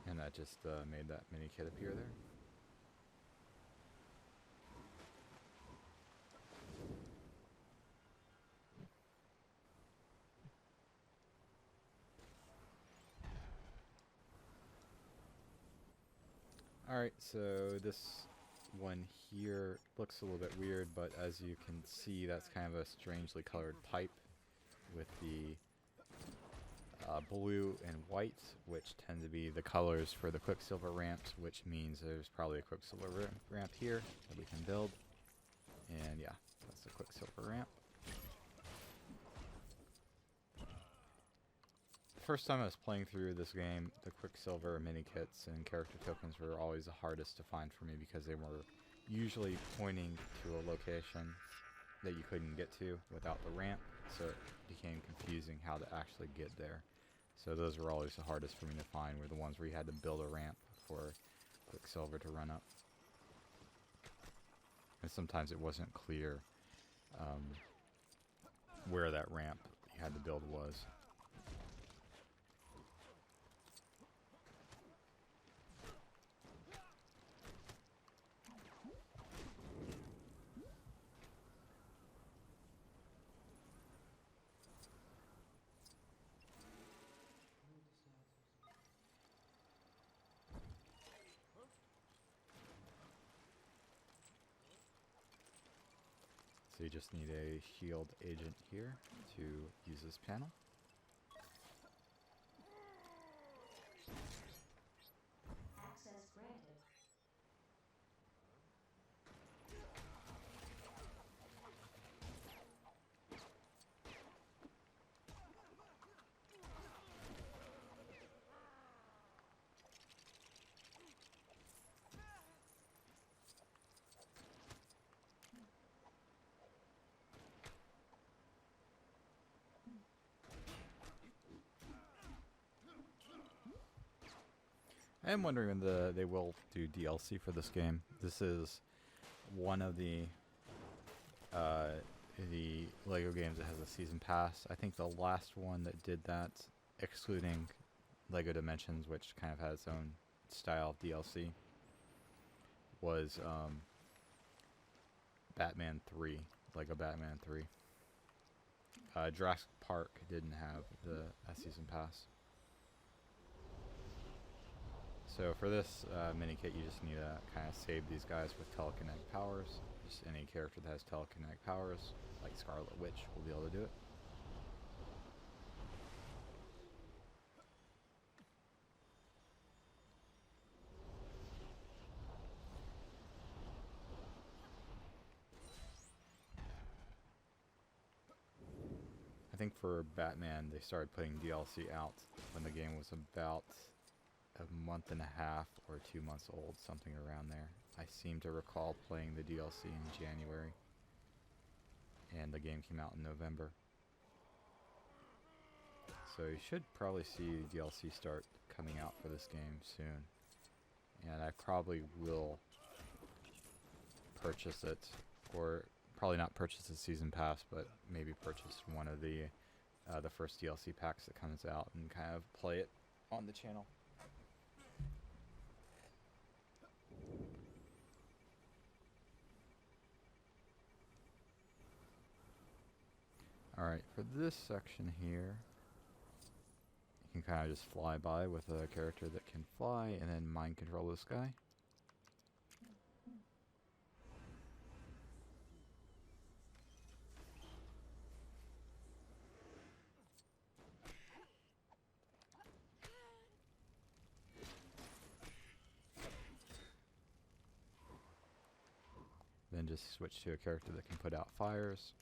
And that just made that mini kit appear there. Alright, so this one here looks a little bit weird, but as you can see, that's kind of a strangely colored pipe with the blue and white, which tend to be the colors for the Quicksilver ramps, which means there's probably a Quicksilver ramp here that we can build. And yeah, that's the Quicksilver ramp. The first time I was playing through this game, the Quicksilver mini kits and character tokens were always the hardest to find for me because they were usually pointing to a location that you couldn't get to without the ramp, so it became confusing how to actually get there. So those were always the hardest for me to find, were the ones where you had to build a ramp for Quicksilver to run up. And sometimes it wasn't clear where that ramp you had to build was. So you just need a shield agent here to use this panel.
Access granted.
I am wondering when they will do DLC for this game. This is one of the LEGO games that has a season pass. I think the last one that did that, excluding LEGO Dimensions, which kind of has its own style of DLC, was Batman 3, LEGO Batman 3. Jurassic Park didn't have a season pass. So for this mini kit, you just need to kind of save these guys with telekinetic powers. Just any character that has telekinetic powers, like Scarlet Witch, will be able to do it. I think for Batman, they started putting DLC out when the game was about a month and a half or 2 months old, something around there. I seem to recall playing the DLC in January, and the game came out in November. So you should probably see DLC start coming out for this game soon. And I probably will purchase it, or probably not purchase the season pass, but maybe purchase one of the first DLC packs that comes out and kind of play it on the channel. Alright, for this section here, you can kind of just fly by with a character that can fly and then mind control this guy. then just switch to a character that can put out fires.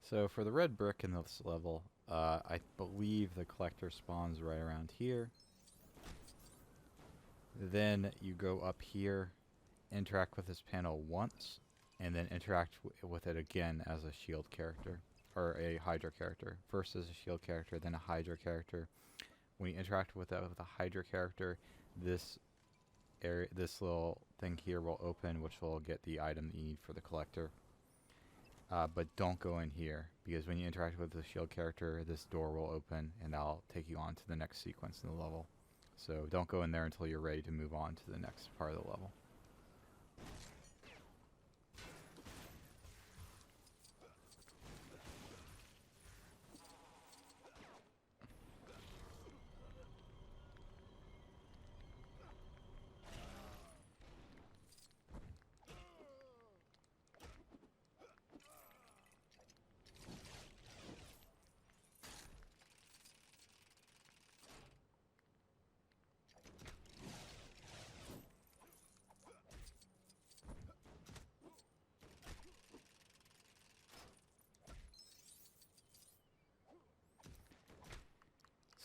So for the red brick in this level, I believe the collector spawns right around here. Then you go up here, interact with this panel once, and then interact with it again as a shield character, or a Hydra character. First as a shield character, then a Hydra character. When you interact with that with a Hydra character, this area, this little thing here will open, which will get the item that you need for the collector. But don't go in here, because when you interact with the shield character, this door will open and that'll take you on to the next sequence in the level. So don't go in there until you're ready to move on to the next part of the level.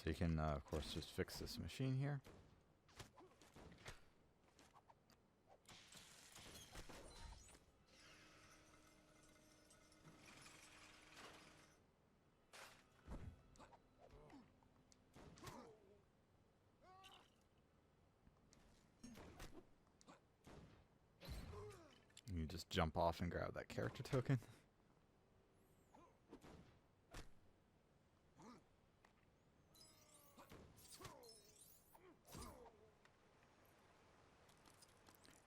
So you can, of course, just fix this machine here. You just jump off and grab that character token.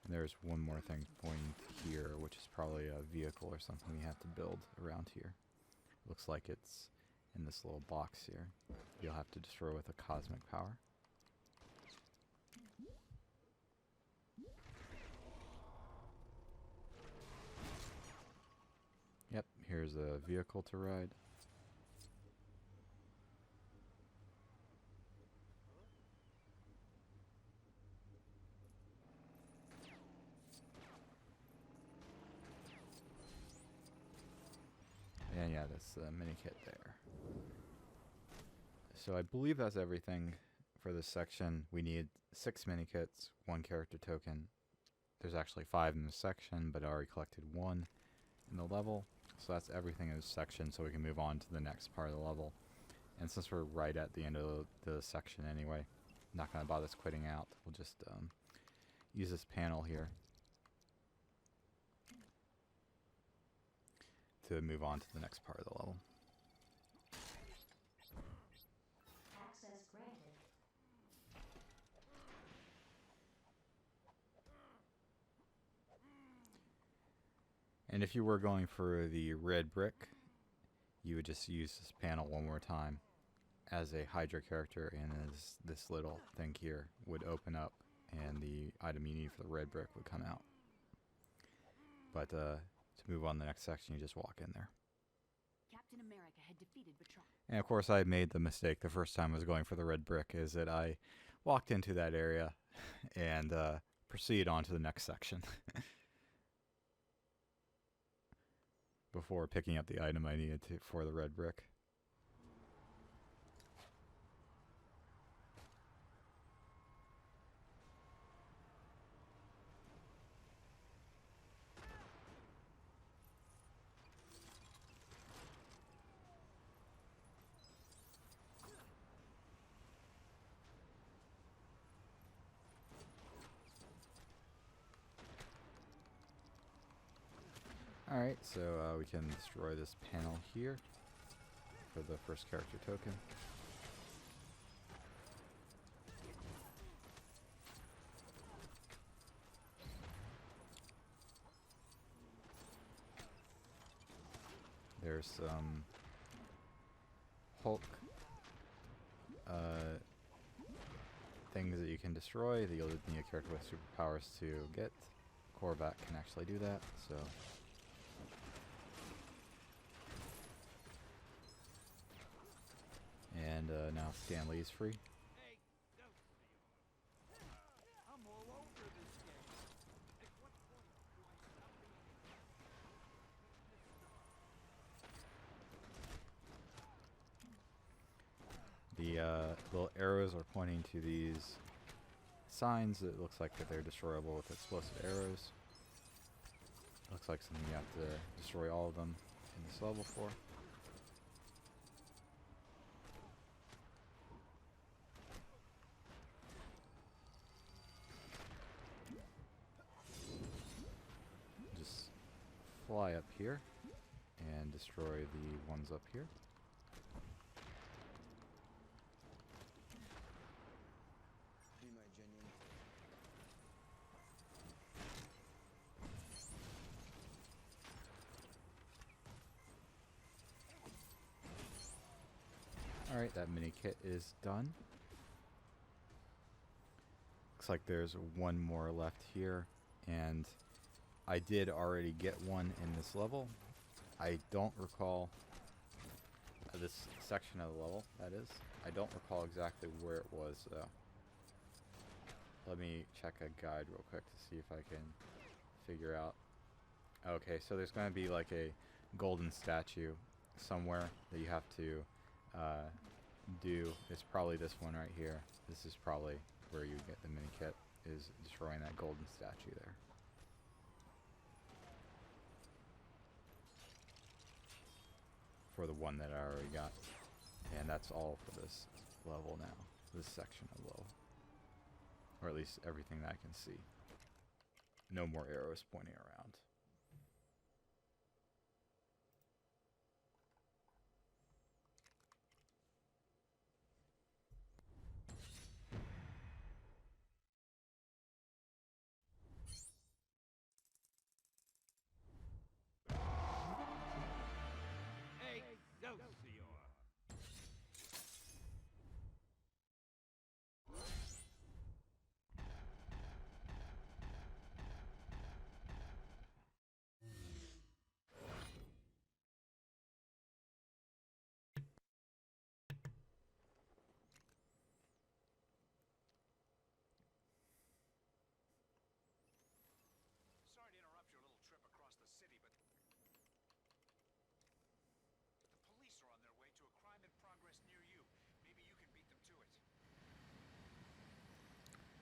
And there's one more thing pointing here, which is probably a vehicle or something we have to build around here. Looks like it's in this little box here. You'll have to destroy with a cosmic power. Yep, here's a vehicle to ride. And yeah, that's the mini kit there. So I believe that's everything for this section. We need 6 mini kits, 1 character token. There's actually 5 in this section, but I already collected 1 in the level. So that's everything in this section, so we can move on to the next part of the level. And since we're right at the end of the section anyway, I'm not going to bother us quitting out. We'll just use this panel here to move on to the next part of the level.
Access granted.
And if you were going for the red brick, you would just use this panel one more time as a Hydra character, and as this little thing here would open up and the item you need for the red brick would come out. But to move on to the next section, you just walk in there.
Captain America had defeated Batron.
And of course I made the mistake the first time I was going for the red brick, is that I walked into that area and proceeded on to the next section before picking up the item I needed to for the red brick. Alright, so we can destroy this panel here for the first character token. There's some Hulk things that you can destroy that you'll need a character with superpowers to get. Korvac can actually do that, so. And now Stan Lee is free.
Hey, no, I'm all over this game. At what point do I stop being
The little arrows are pointing to these signs that looks like that they're destroyable with explosive arrows. Looks like something you have to destroy all of them in this level for. Just fly up here and destroy the ones up here.
Be my genuine.
Alright, that mini kit is done. Looks like there's one more left here, and I did already get one in this level. I don't recall this section of the level, that is. I don't recall exactly where it was, though. Let me check a guide real quick to see if I can figure out. Okay, so there's going to be like a golden statue somewhere that you have to do. It's probably this one right here. This is probably where you get the mini kit, is destroying that golden statue there. For the one that I already got. And that's all for this level now. This section of level. Or at least everything that I can see. No more arrows pointing around.
Excelsior! Sorry to interrupt your little trip across the city, but the police are on their way to a crime in progress near you. Maybe you can beat them to it.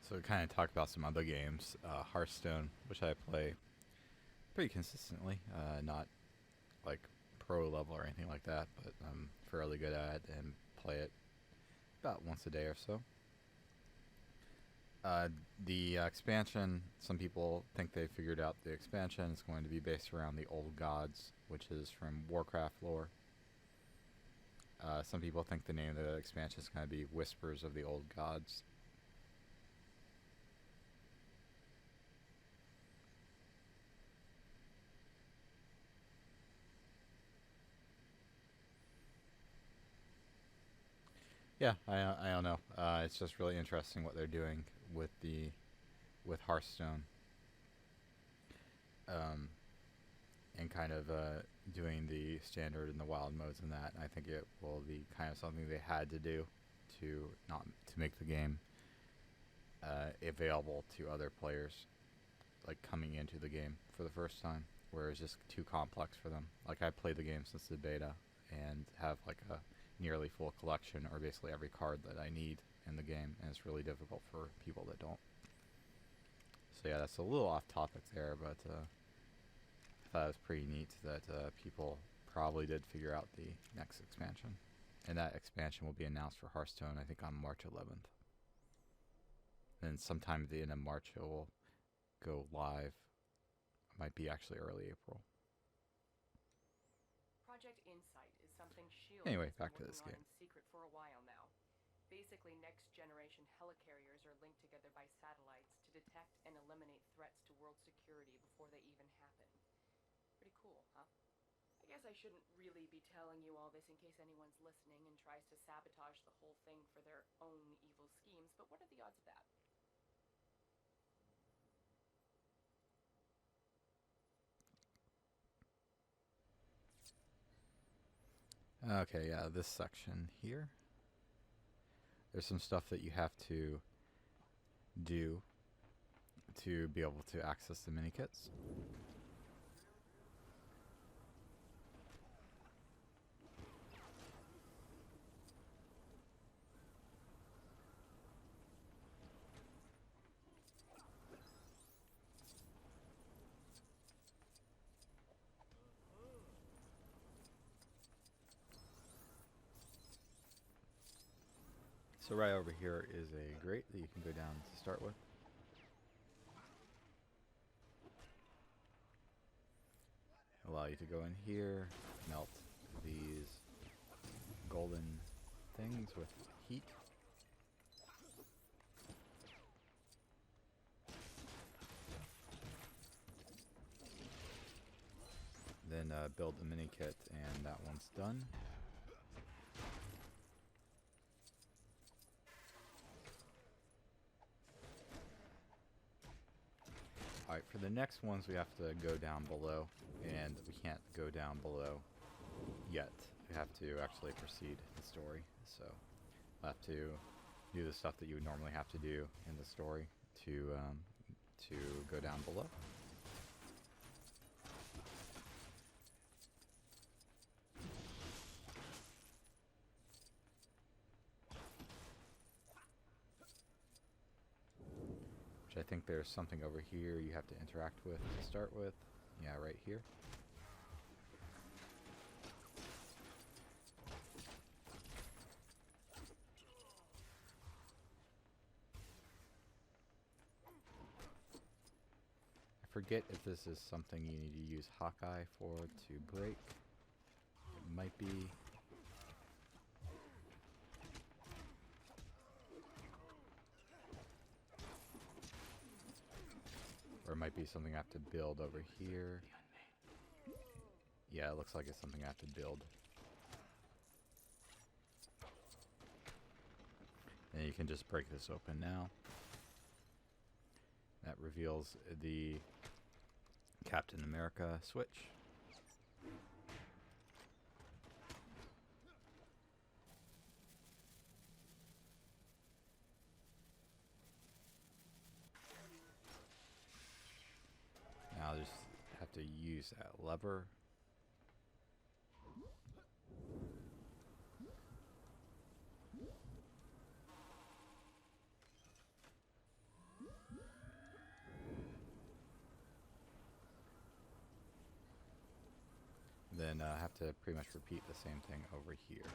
So we kind of talk about some other games. Hearthstone, which I play pretty consistently. Not like pro level or anything like that, but I'm fairly good at it and play it about once a day or so. The expansion, some people think they figured out the expansion. It's going to be based around the Old Gods, which is from Warcraft lore. Some people think the name of the expansion is going to be Whispers of the Old Gods. Yeah, I don't know. It's just really interesting what they're doing with Hearthstone, and kind of doing the standard and the wild modes and that. I think it will be kind of something they had to do to not to make the game available to other players, like coming into the game for the first time, where it's just too complex for them. Like I played the game since the beta and have like a nearly full collection, or basically every card that I need in the game, and it's really difficult for people that don't. So yeah, that's a little off topic there, but I thought it was pretty neat that people probably did figure out the next expansion. And that expansion will be announced for Hearthstone, I think, on March 11th. And sometime at the end of March it will go live. Might be actually early April.
Project Insight is something S.H.I.E.L.D.
Anyway,
has been
back to this
working
game.
on in secret for a while now. Basically, next-generation helicarriers are linked together by satellites to detect and eliminate threats to world security before they even happen. Pretty cool, huh? I I guess I shouldn't really be telling you all this in case anyone's listening and tries to sabotage the whole thing for their own evil schemes, but what are the odds of that?
Okay, yeah, this section here. There's some stuff that you have to do to be able to access the minikits. So right over here is a grate that you can go down to start with. Allow you to go in here, melt these golden things with heat. Then build the mini kit, and that one's done. Alright, for the next ones we have to go down below, and we can't go down below yet. We have to actually proceed the story, so we'll have to do the stuff that you would normally have to do in the story to go down below. I think there's something over here you have to interact with to start with. Yeah, right here. I forget if this is something you need to use Hawkeye for to break. It might be. Or it might be something I have to build over here. Yeah, it looks like it's something I have to build. And you can just break this open now. That reveals the Captain America switch. Now I just have to use that lever. Then I have to pretty much repeat the same thing over here.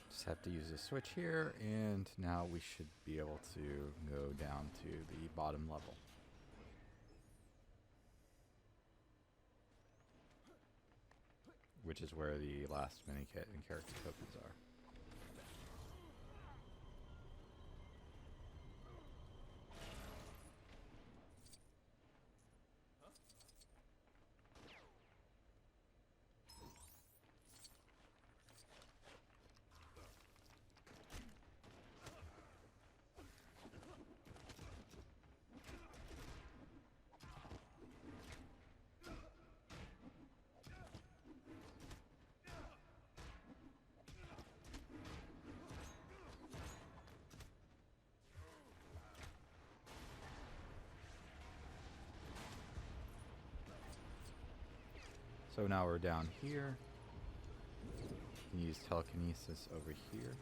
Just have to use a switch here, and now we should be able to go down to the bottom level. Which is where the last mini kit and character tokens are. So now we're down here. We can use telekinesis over here.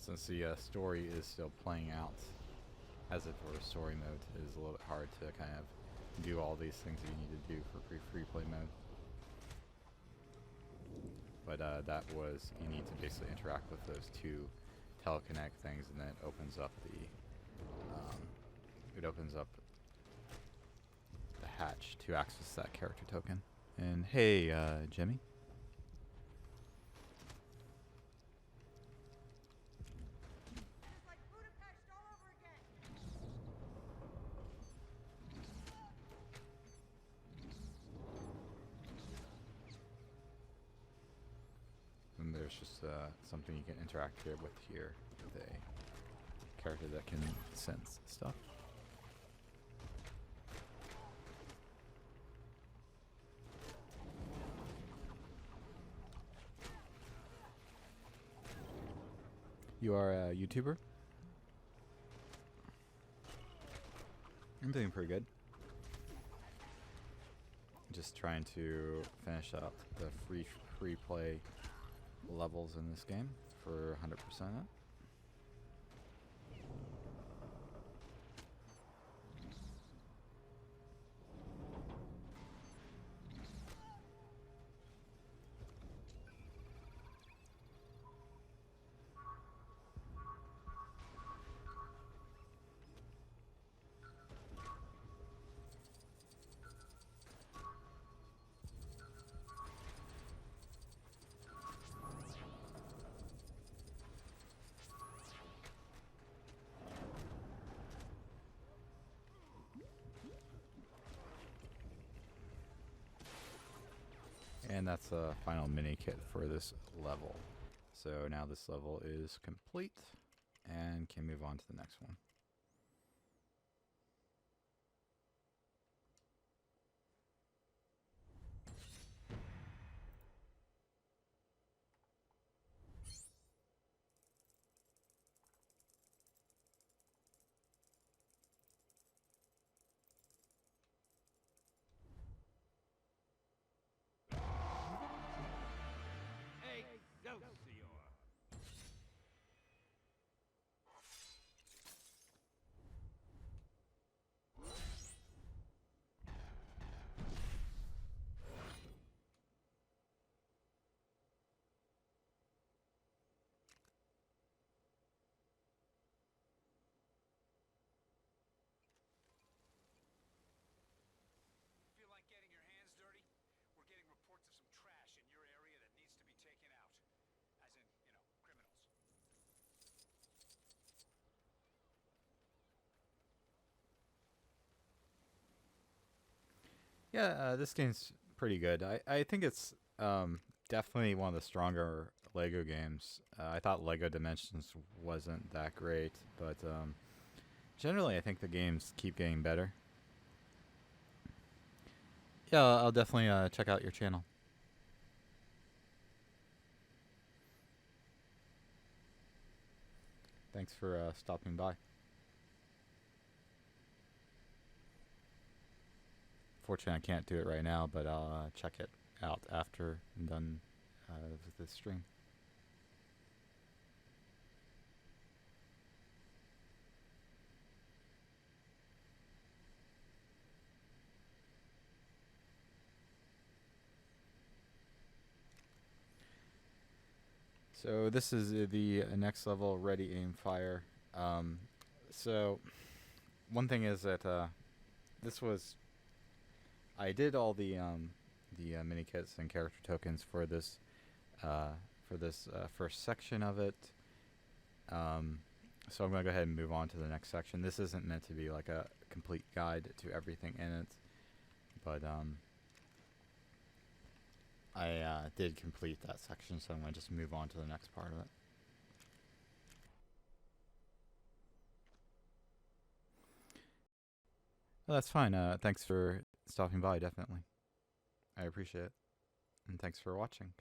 Since the story is still playing out, as if we're story mode, it is a little bit hard to kind of do all these things that you need to do for free play mode. But that was, you need to basically interact with those two teleconnect things, and then it opens up the hatch to access that character token. And hey, Jimmy.
It's like Budapest all over again.
And there's just something you can interact here with a character that can sense stuff. You are a YouTuber? I'm doing pretty good. Just trying to finish up the free play levels in this game for 100%. And that's the final mini kit for this level. So now this level is complete and can move on to the next one.
Feel like getting your hands dirty? We're getting reports of some trash in your area that needs to be taken out. As in, criminals.
Yeah, this game's pretty good. I think it's definitely one of the stronger Lego games. I thought Lego Dimensions wasn't that great, but generally I think the games keep getting better. Yeah, I'll definitely check out your channel. Thanks for stopping by. Fortunately, I can't do it right now, but I'll check it out after I'm done with this stream. So this is the next level, Ready Aim Fire. So one thing is that this was, I did all the mini kits and character tokens for this first section of it. So I'm going to go ahead and move on to the next section. This isn't meant to be like a complete guide to everything in it, but I did complete that section, so I'm going to just move on to the next part of it. Well, that's fine. Thanks for stopping by, definitely. I appreciate it. And thanks for watching.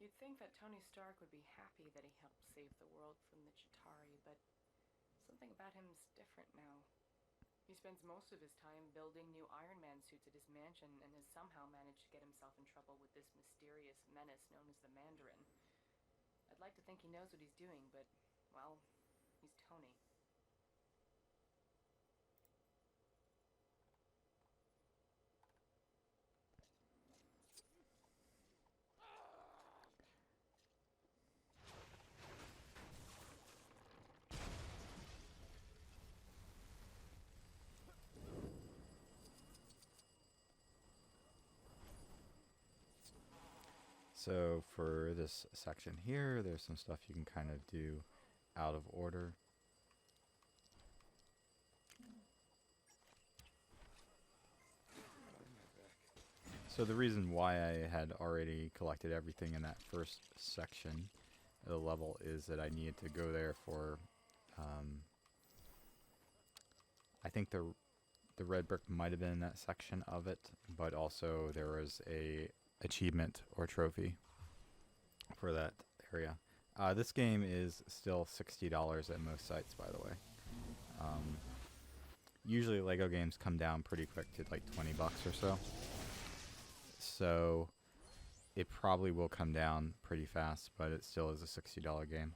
You'd think that Tony Stark would be happy that he helped save the world from the Chitauri, but something about him's different now. He spends most of his time building new Iron Man suits at his mansion and has somehow managed to get himself in trouble with this mysterious menace known as the Mandarin. I'd like to think he knows what he's doing, but, well, he's Tony.
So for this section here, there's some stuff you can kind of do out of order. So the reason why I had already collected everything in that first section of the level is that I needed to go there for, I think the red brick might have been in that section of it, but also there was a achievement or trophy for that area. This game is still $60 at most sites, by the way. Usually Lego games come down pretty quick to like 20 bucks or so. So it probably will come down pretty fast, but it still is a $60 game.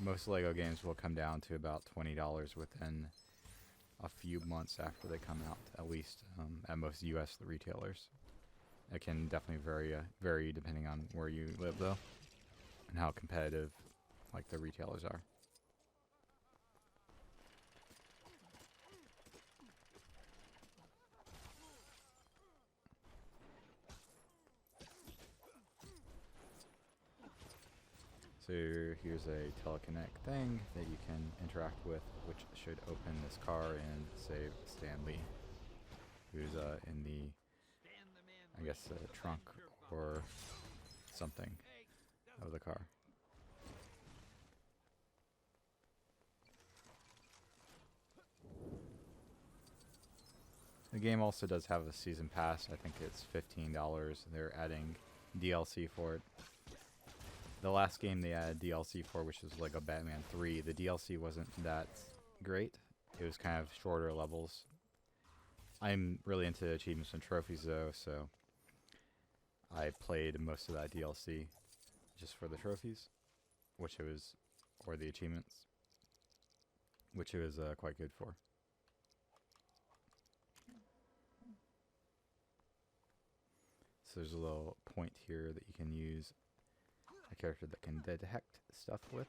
Most Lego games will come down to about $20 within a few months after they come out, at least at most US retailers. It can definitely vary depending on where you live, though, and how competitive like the retailers are. So here's a telekinetic thing that you can interact with, which should open this car and save Stan Lee, who's in the, I guess, trunk or something of the car. The game also does have a season pass. I think it's $15. They're adding DLC for it. The last game they added DLC for, which was Lego Batman 3, the DLC wasn't that great. It was kind of shorter levels. I'm really into achievements and trophies, though, so I played most of that DLC just for the trophies, or the achievements, which it was quite good for. So there's a little point here that you can use a character that can detect stuff with.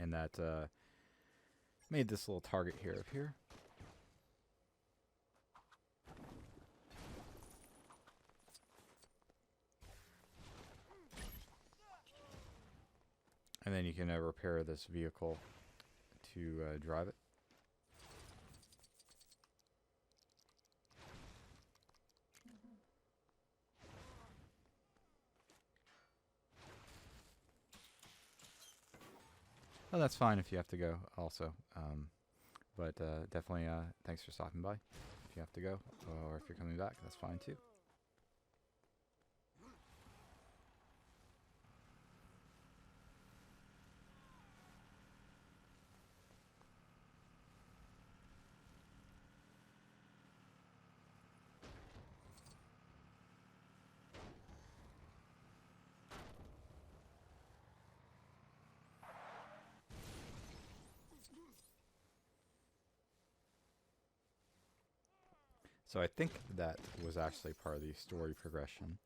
And that made this little target here up here. And then you can repair this vehicle to drive it. Oh, that's fine if you have to go also. But definitely thanks for stopping by. If you have to go, or if you're coming back, that's fine too. So I think that was actually part of the story progression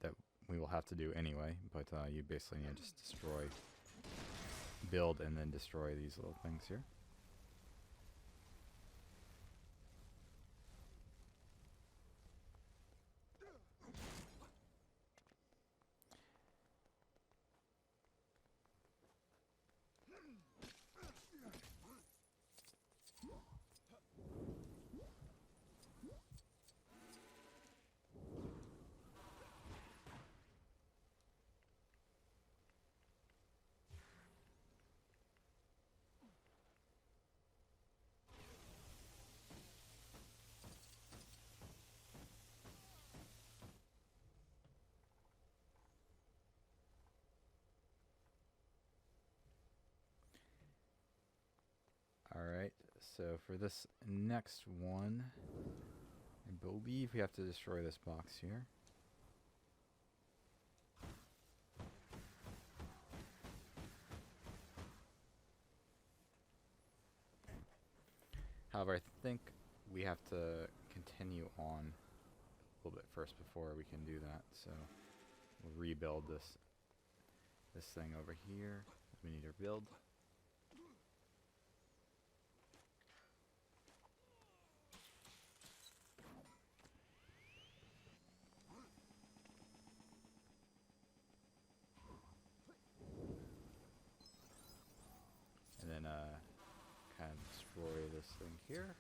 that we will have to do anyway, but you basically need to just destroy, build, and then destroy these little things here. Alright, so for this next one, I believe we have to destroy this box here. However, I think we have to continue on a little bit first before we can do that. So we'll rebuild this thing over here. We need to build. And then kind of destroy this thing here.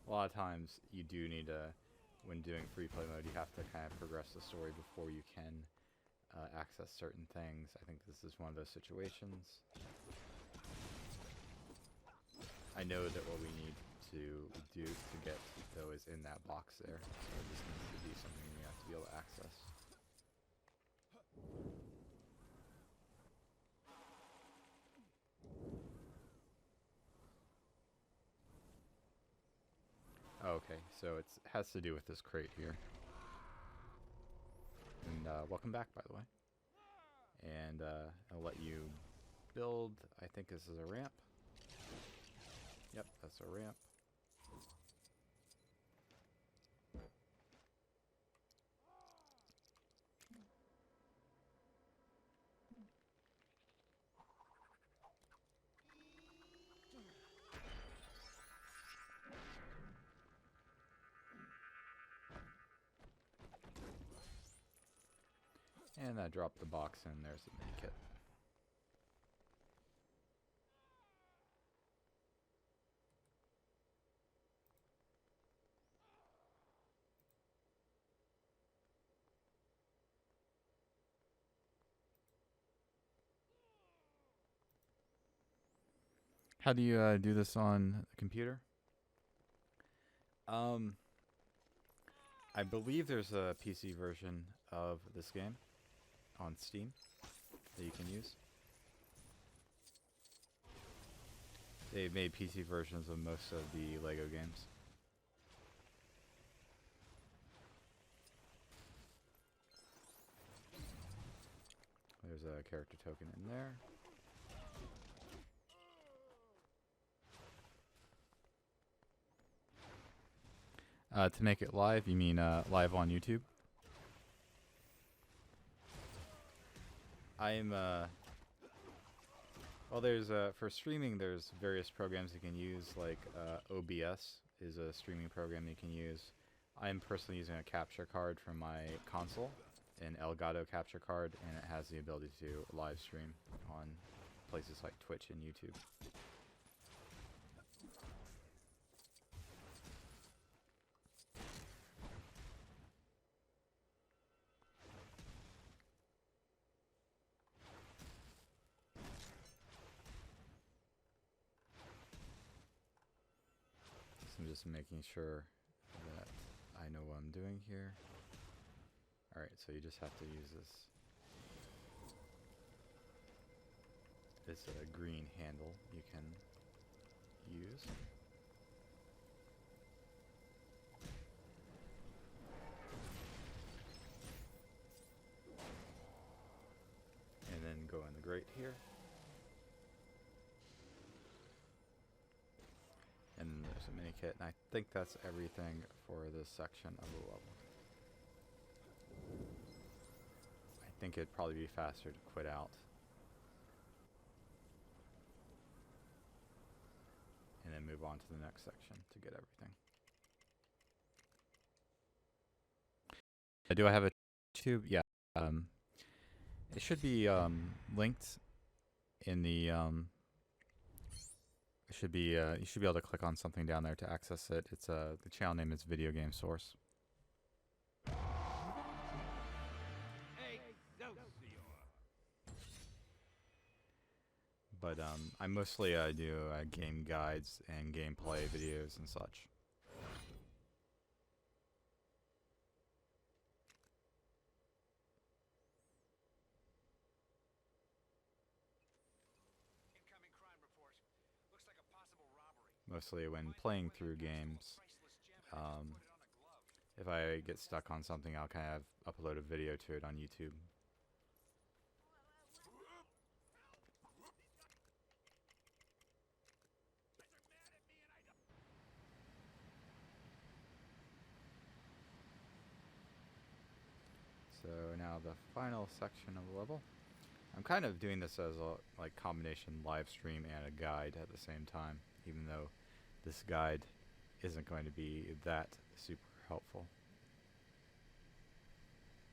A lot of times you do need to, when doing free play mode, you have to kind of progress the story before you can access certain things. I think this is one of those situations. I know that what we need to do to get though is in that box there, so this needs to be something we have to be able to access. Okay, so it has to do with this crate here. And welcome back, by the way. And I'll let you build. I think this is a ramp. Yep, that's a ramp. And I dropped the box in. There's the minikit. How do you do this on the computer? I believe there's a PC version of this game on Steam that you can use. They've made PC versions of most of the Lego games. There's a character token in there. To make it live, you mean live on YouTube? I'm well, there's for streaming, there's various programs you can use, like OBS is a streaming program you can use. I'm personally using a capture card from my console, an Elgato capture card, and it has the ability to live stream on places like Twitch and YouTube. I'm just making sure that I know what I'm doing here. Alright, so you just have to use this. is a green handle you can use. And then go in the grate here. And there's a mini kit, and I think that's everything for this section of the level. I think it'd probably be faster to quit out. And then move on to the next section to get everything. Do I have a tube? Yeah. It should be linked in the it should be you should be able to click on something down there to access it. It's the channel name is Video Game Source. But I mostly do game guides and gameplay videos and such.
Incoming crime report. Looks like a possible robbery.
Mostly when playing through games, if I get stuck on something, I'll kind of upload a video to it on YouTube. So now the final section of the level. I'm kind of doing this as a like combination live stream and a guide at the same time, even though this guide isn't going to be that super helpful.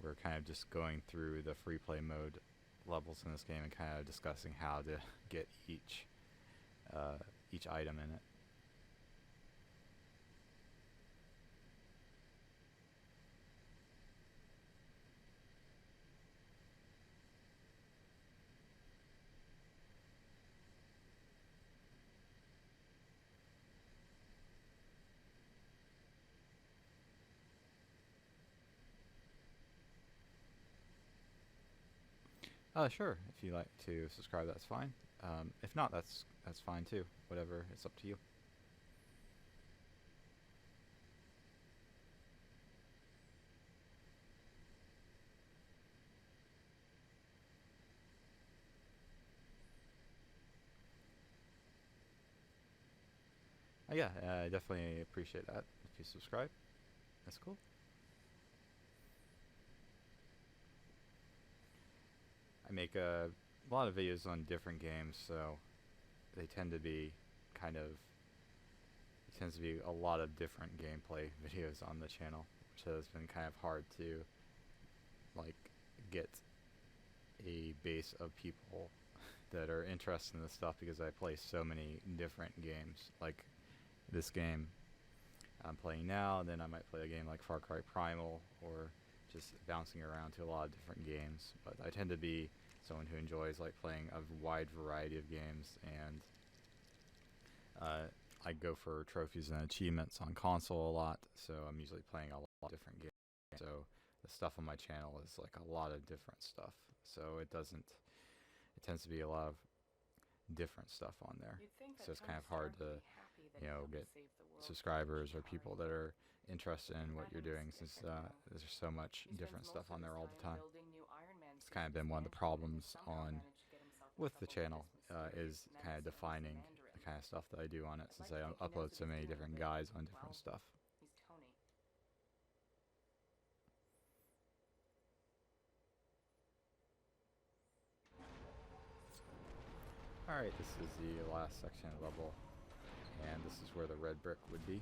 We're kind of just going through the free play mode levels in this game and kind of discussing how to get each item in it. Sure. If you like to subscribe, that's fine. If not, that's fine too. Whatever, it's up to you. Yeah, I definitely appreciate that. If you subscribe, that's cool. I make a lot of videos on different games, so they tend to be kind of, it tends to be a lot of different gameplay videos on the channel, which has been kind of hard to like get a base of people that are interested in this stuff, because I play so many different games. Like this game I'm playing now, and then I might play a game like Far Cry Primal, or just bouncing around to a lot of different games. But I tend to be someone who enjoys like playing a wide variety of games, and I go for trophies and achievements on console a lot, so I'm usually playing a lot of different games. So the stuff on my channel is like a lot of different stuff, so it tends to be a lot of different stuff on there. So it's kind of hard to, you know, get subscribers or people that are interested in what you're doing, since there's so much different stuff on there all the time. It's kind of been one of the problems with the channel, is kind of defining the kind of stuff that I do on it, since I upload so many different guides on different stuff.
He's Tony.
Alright, this is the last section of the level, and this is where the red brick would be.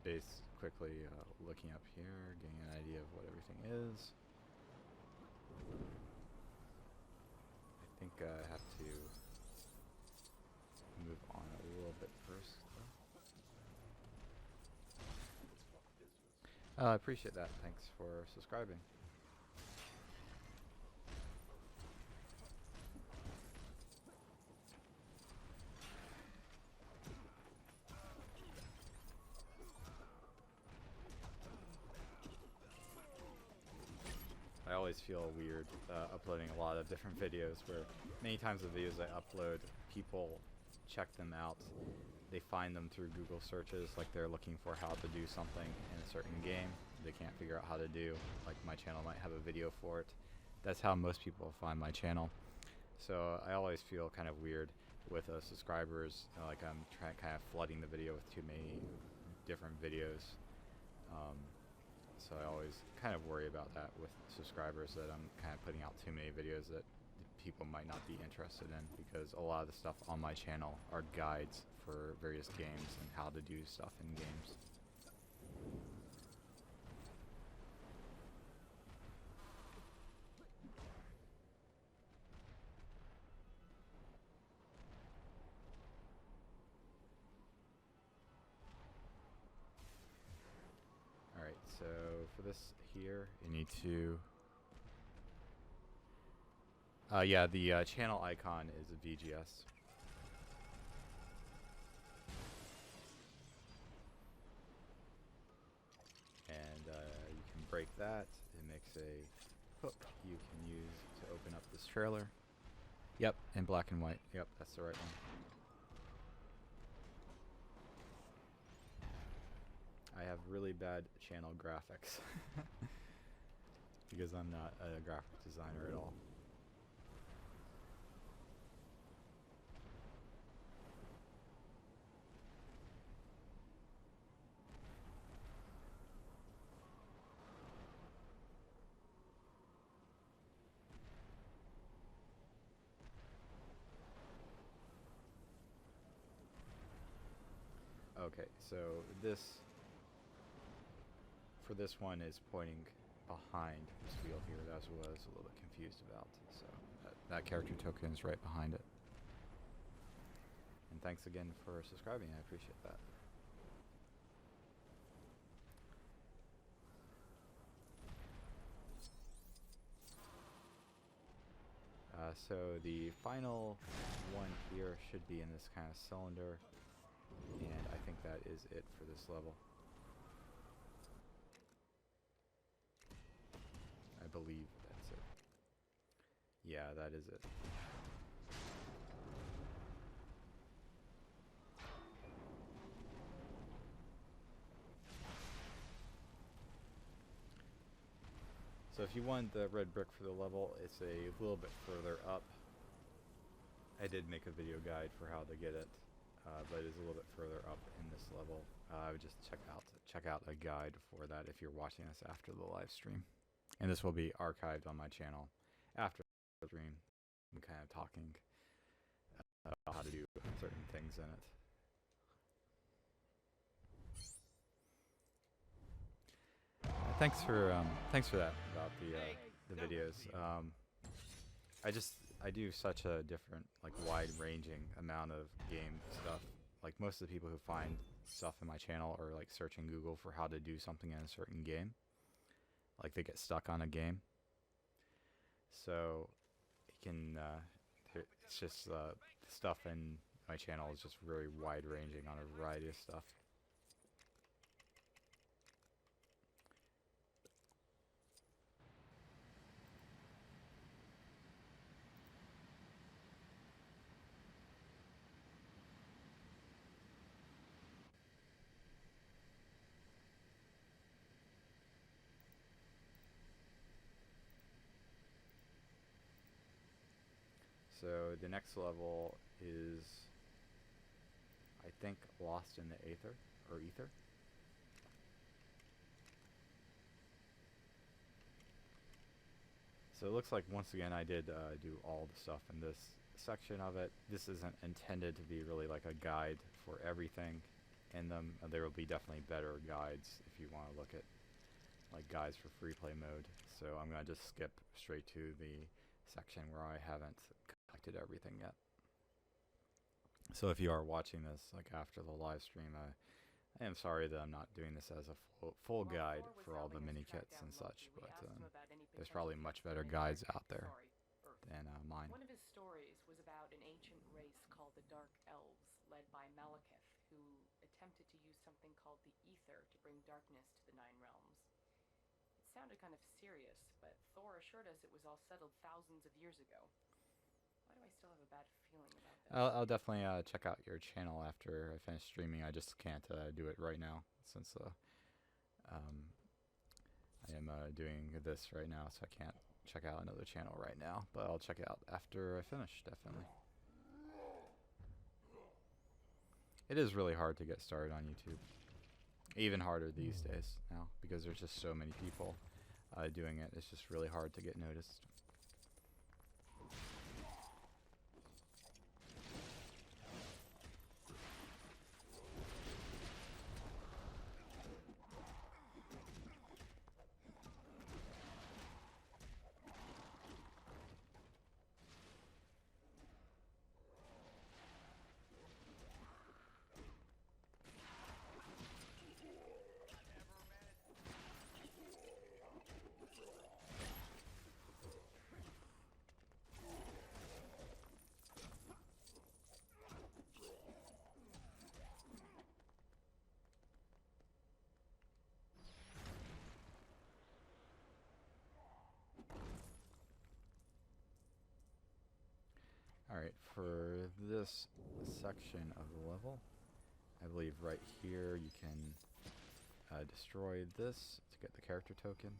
just quickly looking up here, getting an idea of what everything is. I think I have to move on a little bit first, though. I appreciate that. Thanks for subscribing. I always feel weird uploading a lot of different videos where many times the videos I upload, people check them out. They find them through Google searches, like they're looking for how to do something in a certain game they can't figure out how to do. Like my channel might have a video for it. That's how most people find my channel. So I always feel kind of weird with subscribers, like I'm kind of flooding the video with too many different videos. So I always kind of worry about that with subscribers, that I'm kind of putting out too many videos that people might not be interested in, because a lot of the stuff on my channel are guides for various games and how to do stuff in games. Alright, so for this here, you need to... yeah, the channel icon is a VGS. And you can break that. It makes a hook you can use to open up this trailer. Yep, in black and white. Yep, that's the right one. I have really bad channel graphics because I'm not a graphic designer at all. Okay, so this, for this one, is pointing behind this wheel here. That's what I was a little bit confused about. So that character token is right behind it. And thanks again for subscribing. I appreciate that. So the final one here should be in this kind of cylinder, and I think that is it for this level. I believe that's it. Yeah, that is it. So if you want the red brick for the level, it's a little bit further up. I did make a video guide for how to get it, but it is a little bit further up in this level. I would just check out a guide for that if you're watching this after the live stream. And this will be archived on my channel after the stream. I'm kind of talking about how to do certain things in it. Thanks for that about the videos. I do such a different, like, wide-ranging amount of game stuff. Like most of the people who find stuff in my channel are like searching Google for how to do something in a certain game. Like they get stuck on a game. So you can it's just stuff in my channel is just really wide-ranging on a variety of stuff. So the next level is, I think, Lost in the Aether, or Ether. So it looks like, once again, I did do all the stuff in this section of it. This isn't intended to be really like a guide for everything. in them. There will be definitely better guides if you want to look at like guides for free play mode. So I'm gonna just skip straight to the section where I haven't collected everything yet. So if you are watching this like after the live stream, I am sorry that I'm not doing this as a full
While
guide
Thor was
for all the
helping us
mini
track
kits
down
and such,
Loki, we
but
asked him about any
there's
potential
probably much better
human
guides
impact-
out there
sorry, Earth.
than mine.
One of his stories was about an ancient race called the Dark Elves, led by Malekith, who attempted to use something called the Aether to bring darkness to the Nine Realms. It sounded kind of serious, but Thor assured us it was all settled thousands of years ago. Why do I still have a bad feeling about this?
I'll definitely check out your channel after I finish streaming. I just can't do it right now since I am doing this right now, so I can't check out another channel right now. But I'll check it out after I finish, definitely. It is really hard to get started on YouTube. Even harder these days now because there's just so many people doing it. It's just really hard to get noticed. Alright, for this section of the level, I believe right here you can destroy this to get the character token.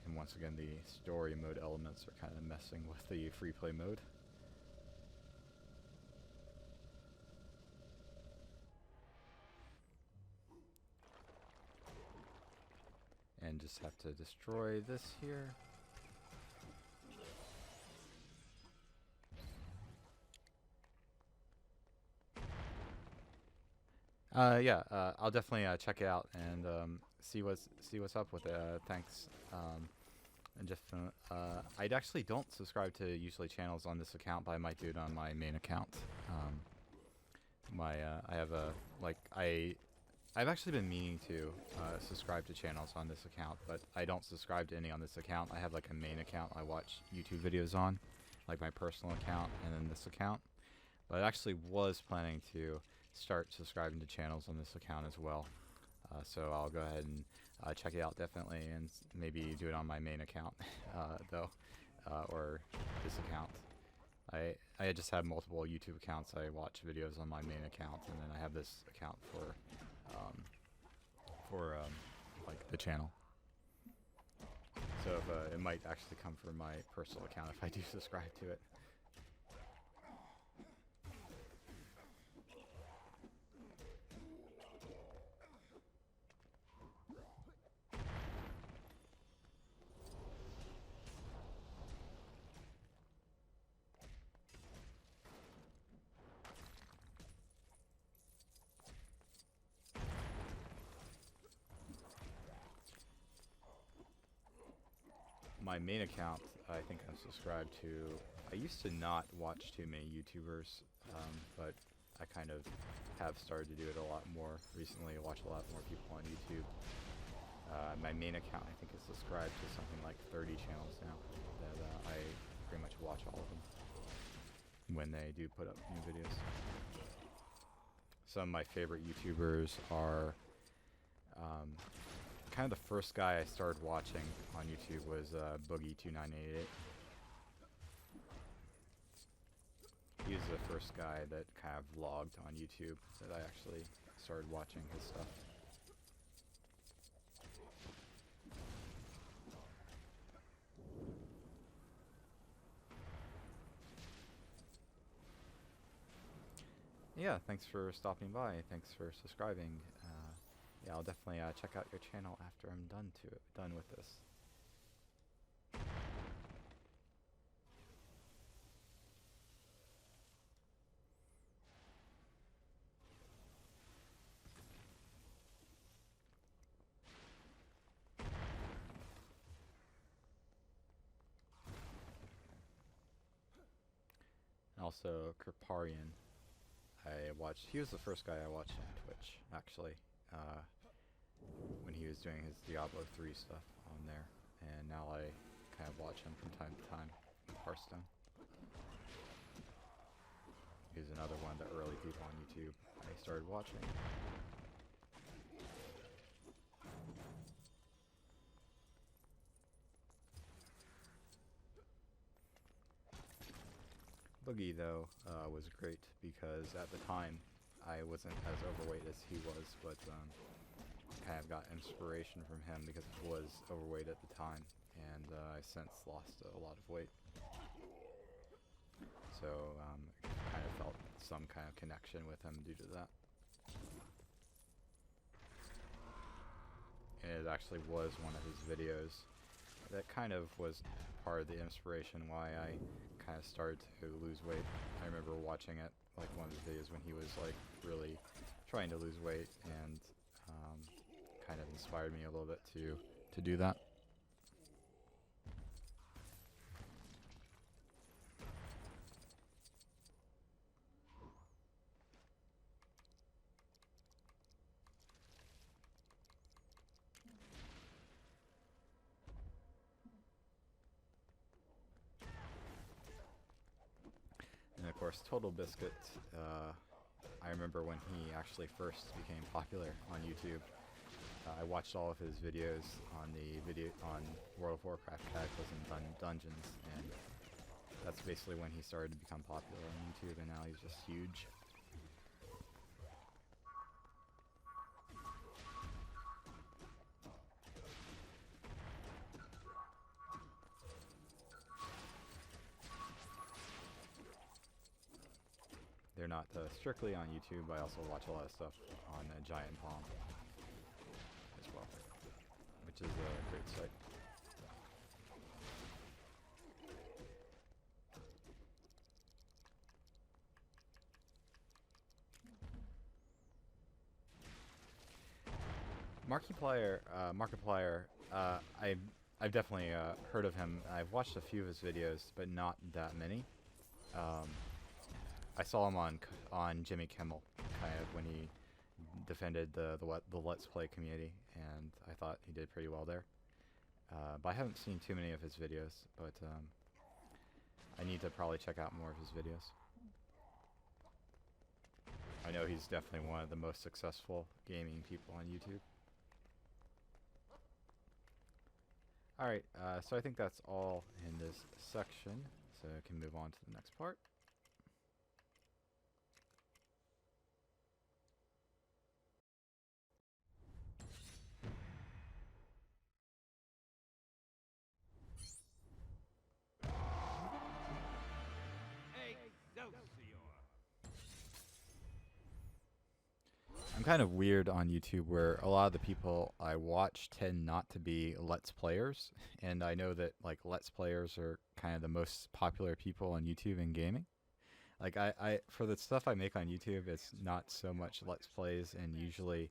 And once again, the story mode elements are kind of messing with the free play mode. And just have to destroy this here. I'll definitely check it out and see what's up with it. Thanks. And just I actually don't subscribe to usually channels on this account, but I might do it on my main account. I have a I've actually been meaning to subscribe to channels on this account, but I don't subscribe to any on this account. I have like a main account I watch YouTube videos on, like my personal account and then this account. But I actually was planning to start subscribing to channels on this account as well. So I'll go ahead and check it out definitely, and maybe do it on my main account though, or this account. I just have multiple YouTube accounts. I watch videos on my main account, and then I have this account for like the channel. So if, it might actually come from my personal account if I do subscribe to it. My main account, I think I'm subscribed to. I used to not watch too many YouTubers, but I kind of have started to do it a lot more recently. I watch a lot more people on YouTube. My main account, I think, is subscribed to something like 30 channels now that I pretty much watch all of them when they do put up new videos. Some of my favorite YouTubers are kind of the first guy I started watching on YouTube was Boogie2988. He was the first guy that kind of vlogged on YouTube that I actually started watching his stuff. yeah, thanks for stopping by. Thanks for subscribing. Yeah, I'll definitely check out your channel after I'm done with this. And also Kirparian. He was the first guy I watched on Twitch, actually, when he was doing his Diablo 3 stuff on there. And now I kind of watch him from time to time in Hearthstone. He's another one of the early people on YouTube I started watching. Boogie, though, was great because at the time I wasn't as overweight as he was, but kind of got inspiration from him because I was overweight at the time, and I since lost a lot of weight. So kind of felt some kind of connection with him due to that. And it actually was one of his videos that kind of was part of the inspiration why I kind of started to lose weight. I remember watching it, like one of his videos when he was like really trying to lose weight, and kind of inspired me a little bit to do that. And of course, Total Biscuit, I remember when he actually first became popular on YouTube. I watched all of his videos on World of Warcraft Cataclysm Dungeons, and that's basically when he started to become popular on YouTube, and now he's just huge. They're not strictly on YouTube, I also watch a lot of stuff on Giant Bomb as well, which is a great site. Markiplier, I've definitely heard of him. I've watched a few of his videos, but not that many. I saw him on Jimmy Kimmel, kind of when he defended the Let's Play community, and I thought he did pretty well there. But I haven't seen too many of his videos, but I need to probably check out more of his videos. I know he's definitely one of the most successful gaming people on YouTube. Alright, so I think that's all in this section, so I can move on to the next part. I'm kind of weird on YouTube where a lot of the people I watch tend not to be Let's Players, and I know that like Let's Players are kind of the most popular people on YouTube in gaming. Like I for the stuff I make on YouTube, it's not so much Let's Plays and usually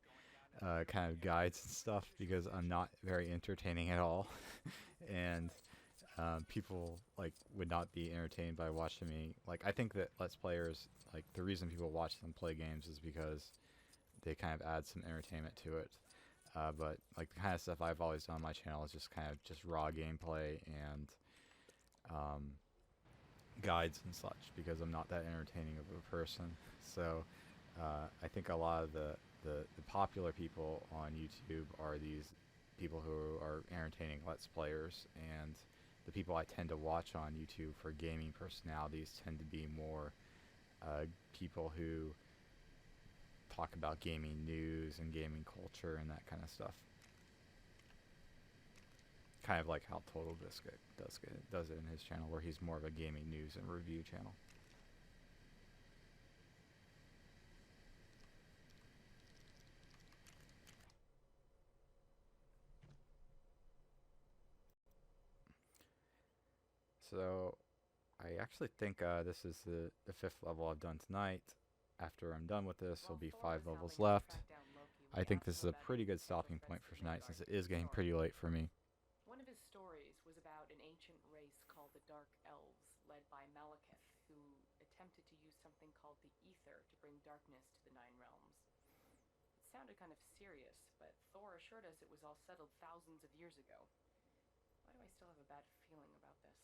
kind of guides and stuff because I'm not very entertaining at all, and people like would not be entertained by watching me. Like I think that Let's Players, like the reason people watch them play games is because they kind of add some entertainment to it. But like the kind of stuff I've always done on my channel is just kind of just raw gameplay and guides and such, because I'm not that entertaining of a person. So I think a lot of the popular people on YouTube are these people who are entertaining Let's Players, and the people I tend to watch on YouTube for gaming personalities tend to be more people who talk about gaming news and gaming culture and that kind of stuff. Kind of like how Total Biscuit does it in his channel, where he's more of a gaming news and review channel. So I actually think this is the fifth level I've done tonight. After I'm done with this, there'll be 5 levels left. I think this is a pretty good stopping point for tonight since it is getting pretty late for me.
One of his stories was about an ancient race called the Dark Elves, led by Malekith, who attempted to use something called the Aether to bring darkness to the Nine Realms. It sounded kind of serious, but Thor assured us it was all settled thousands of years ago. Why do I still have a bad feeling about this?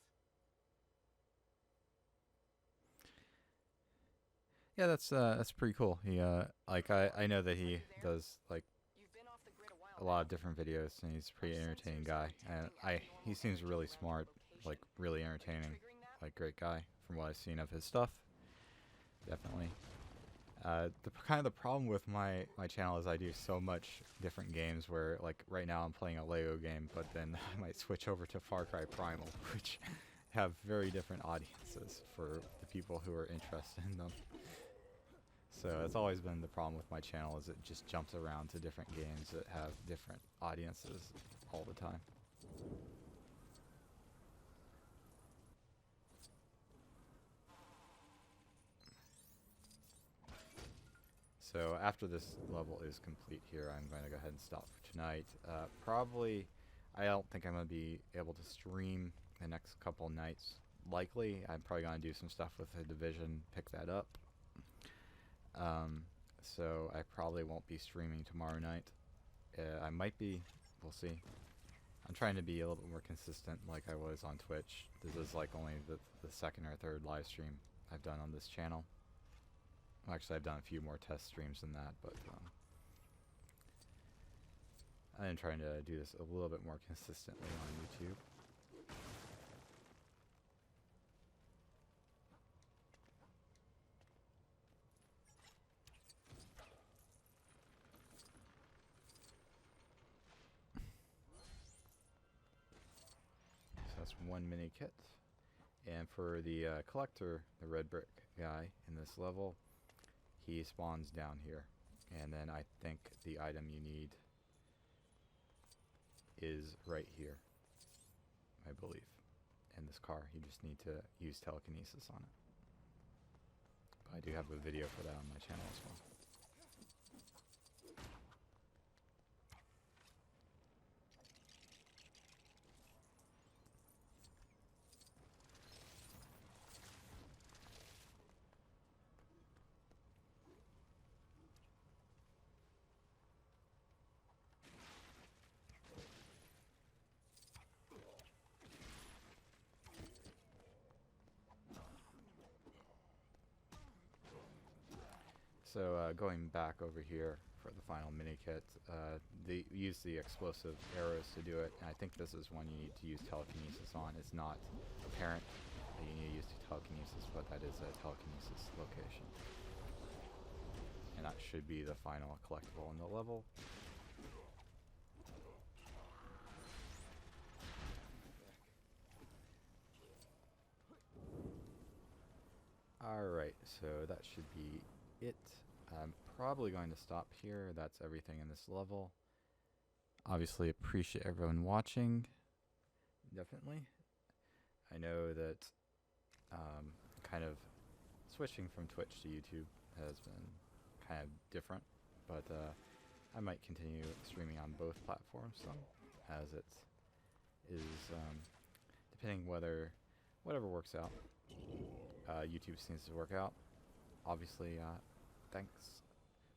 Yeah, that's pretty cool. He like I know that he does like
You've been off the grid a while
a lot
now.
of different videos, and he's a pretty entertaining guy. And he seems really smart, like really entertaining, like great guy from what I've seen of his stuff. Definitely. The kind of the problem with my channel is I do so much different games where like right now I'm playing a Lego game, but then I might switch over to Far Cry Primal, which have very different audiences for the people who are interested in them. So that's always been the problem with my channel is it just jumps around to different games that have different audiences all the time. So after this level is complete here, I'm going to go ahead and stop for tonight. Probably, I don't think I'm going to be able to stream the next couple nights. Likely, I'm probably going to do some stuff with the Division, pick that up. So I probably won't be streaming tomorrow night. I might be, we'll see. I'm trying to be a little bit more consistent like I was on Twitch. This is like only the second or third live stream I've done on this channel. Well, actually, I've done a few more test streams than that, but I'm trying to do this a little bit more consistently on YouTube. So that's one mini kit. And for the collector, the red brick guy in this level, he spawns down here. And then I think the item you need is right here, I believe, in this car. You just need to use telekinesis on it. But I do have a video for that on my channel as well. So going back over here for the final mini kit, they use the explosive arrows to do it. And I think this is one you need to use telekinesis on. It's not apparent that you need to use telekinesis, but that is a telekinesis location. And that should be the final collectible in the level. Alright, so that should be it. I'm probably going to stop here. That's everything in this level. Obviously appreciate everyone watching. Definitely. I know that kind of switching from Twitch to YouTube has been kind of different, but I might continue streaming on both platforms some, as it is depending whatever works out. YouTube seems to work out. Obviously, thanks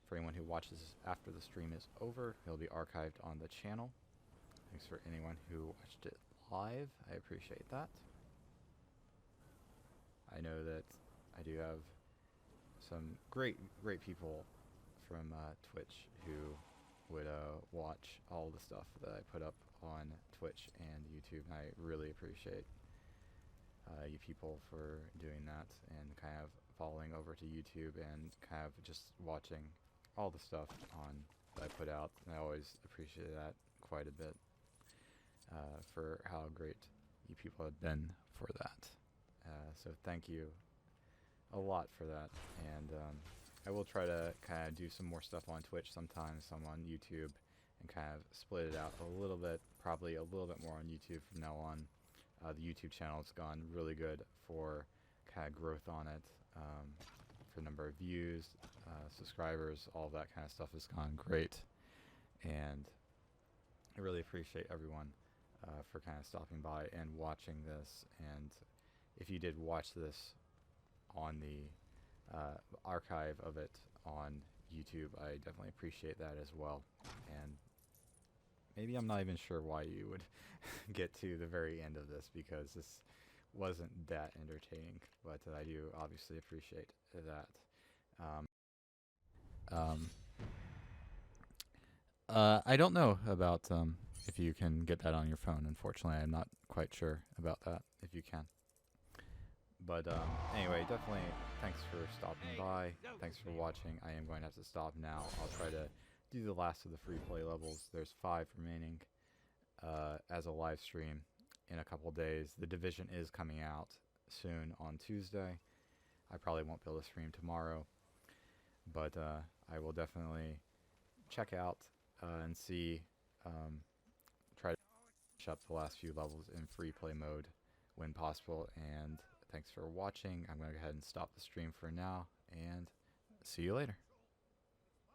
for anyone who watches after the stream is over. It'll be archived on the channel. Thanks for anyone who watched it live. I appreciate that. I know that I do have some great people from Twitch who would watch all the stuff that I put up on Twitch and YouTube. And I really appreciate you people for doing that and kind of following over to YouTube and kind of just watching all the stuff on that I put out. And I always appreciate that quite a bit for how great you people have been for that. So thank you a lot for that. And I will try to kind of do some more stuff on Twitch sometimes, some on YouTube, and kind of split it out a little bit, probably a little bit more on YouTube from now on. The YouTube channel has gone really good for kind of growth on it, for number of views, subscribers, all that kind of stuff has gone great. And I really appreciate everyone for kind of stopping by and watching this. And if you did watch this on the archive of it on YouTube, I definitely appreciate that as well. And maybe I'm not even sure why you would get to the very end of this, because this wasn't that entertaining, but I do obviously appreciate that. Um, I don't know about if you can get that on your phone. Unfortunately, I'm not quite sure about that, if you can. But anyway, definitely thanks for stopping by. Thanks for watching. I am going to have to stop now. I'll try to do the last of the free play levels. There's 5 remaining as a live stream in a couple days. The Division is coming out soon on Tuesday. I probably won't be able to stream tomorrow, but I will definitely check out and see, try to finish up the last few levels in free play mode when possible. And thanks for watching. I'm going to go ahead and stop the stream for now, and see you later.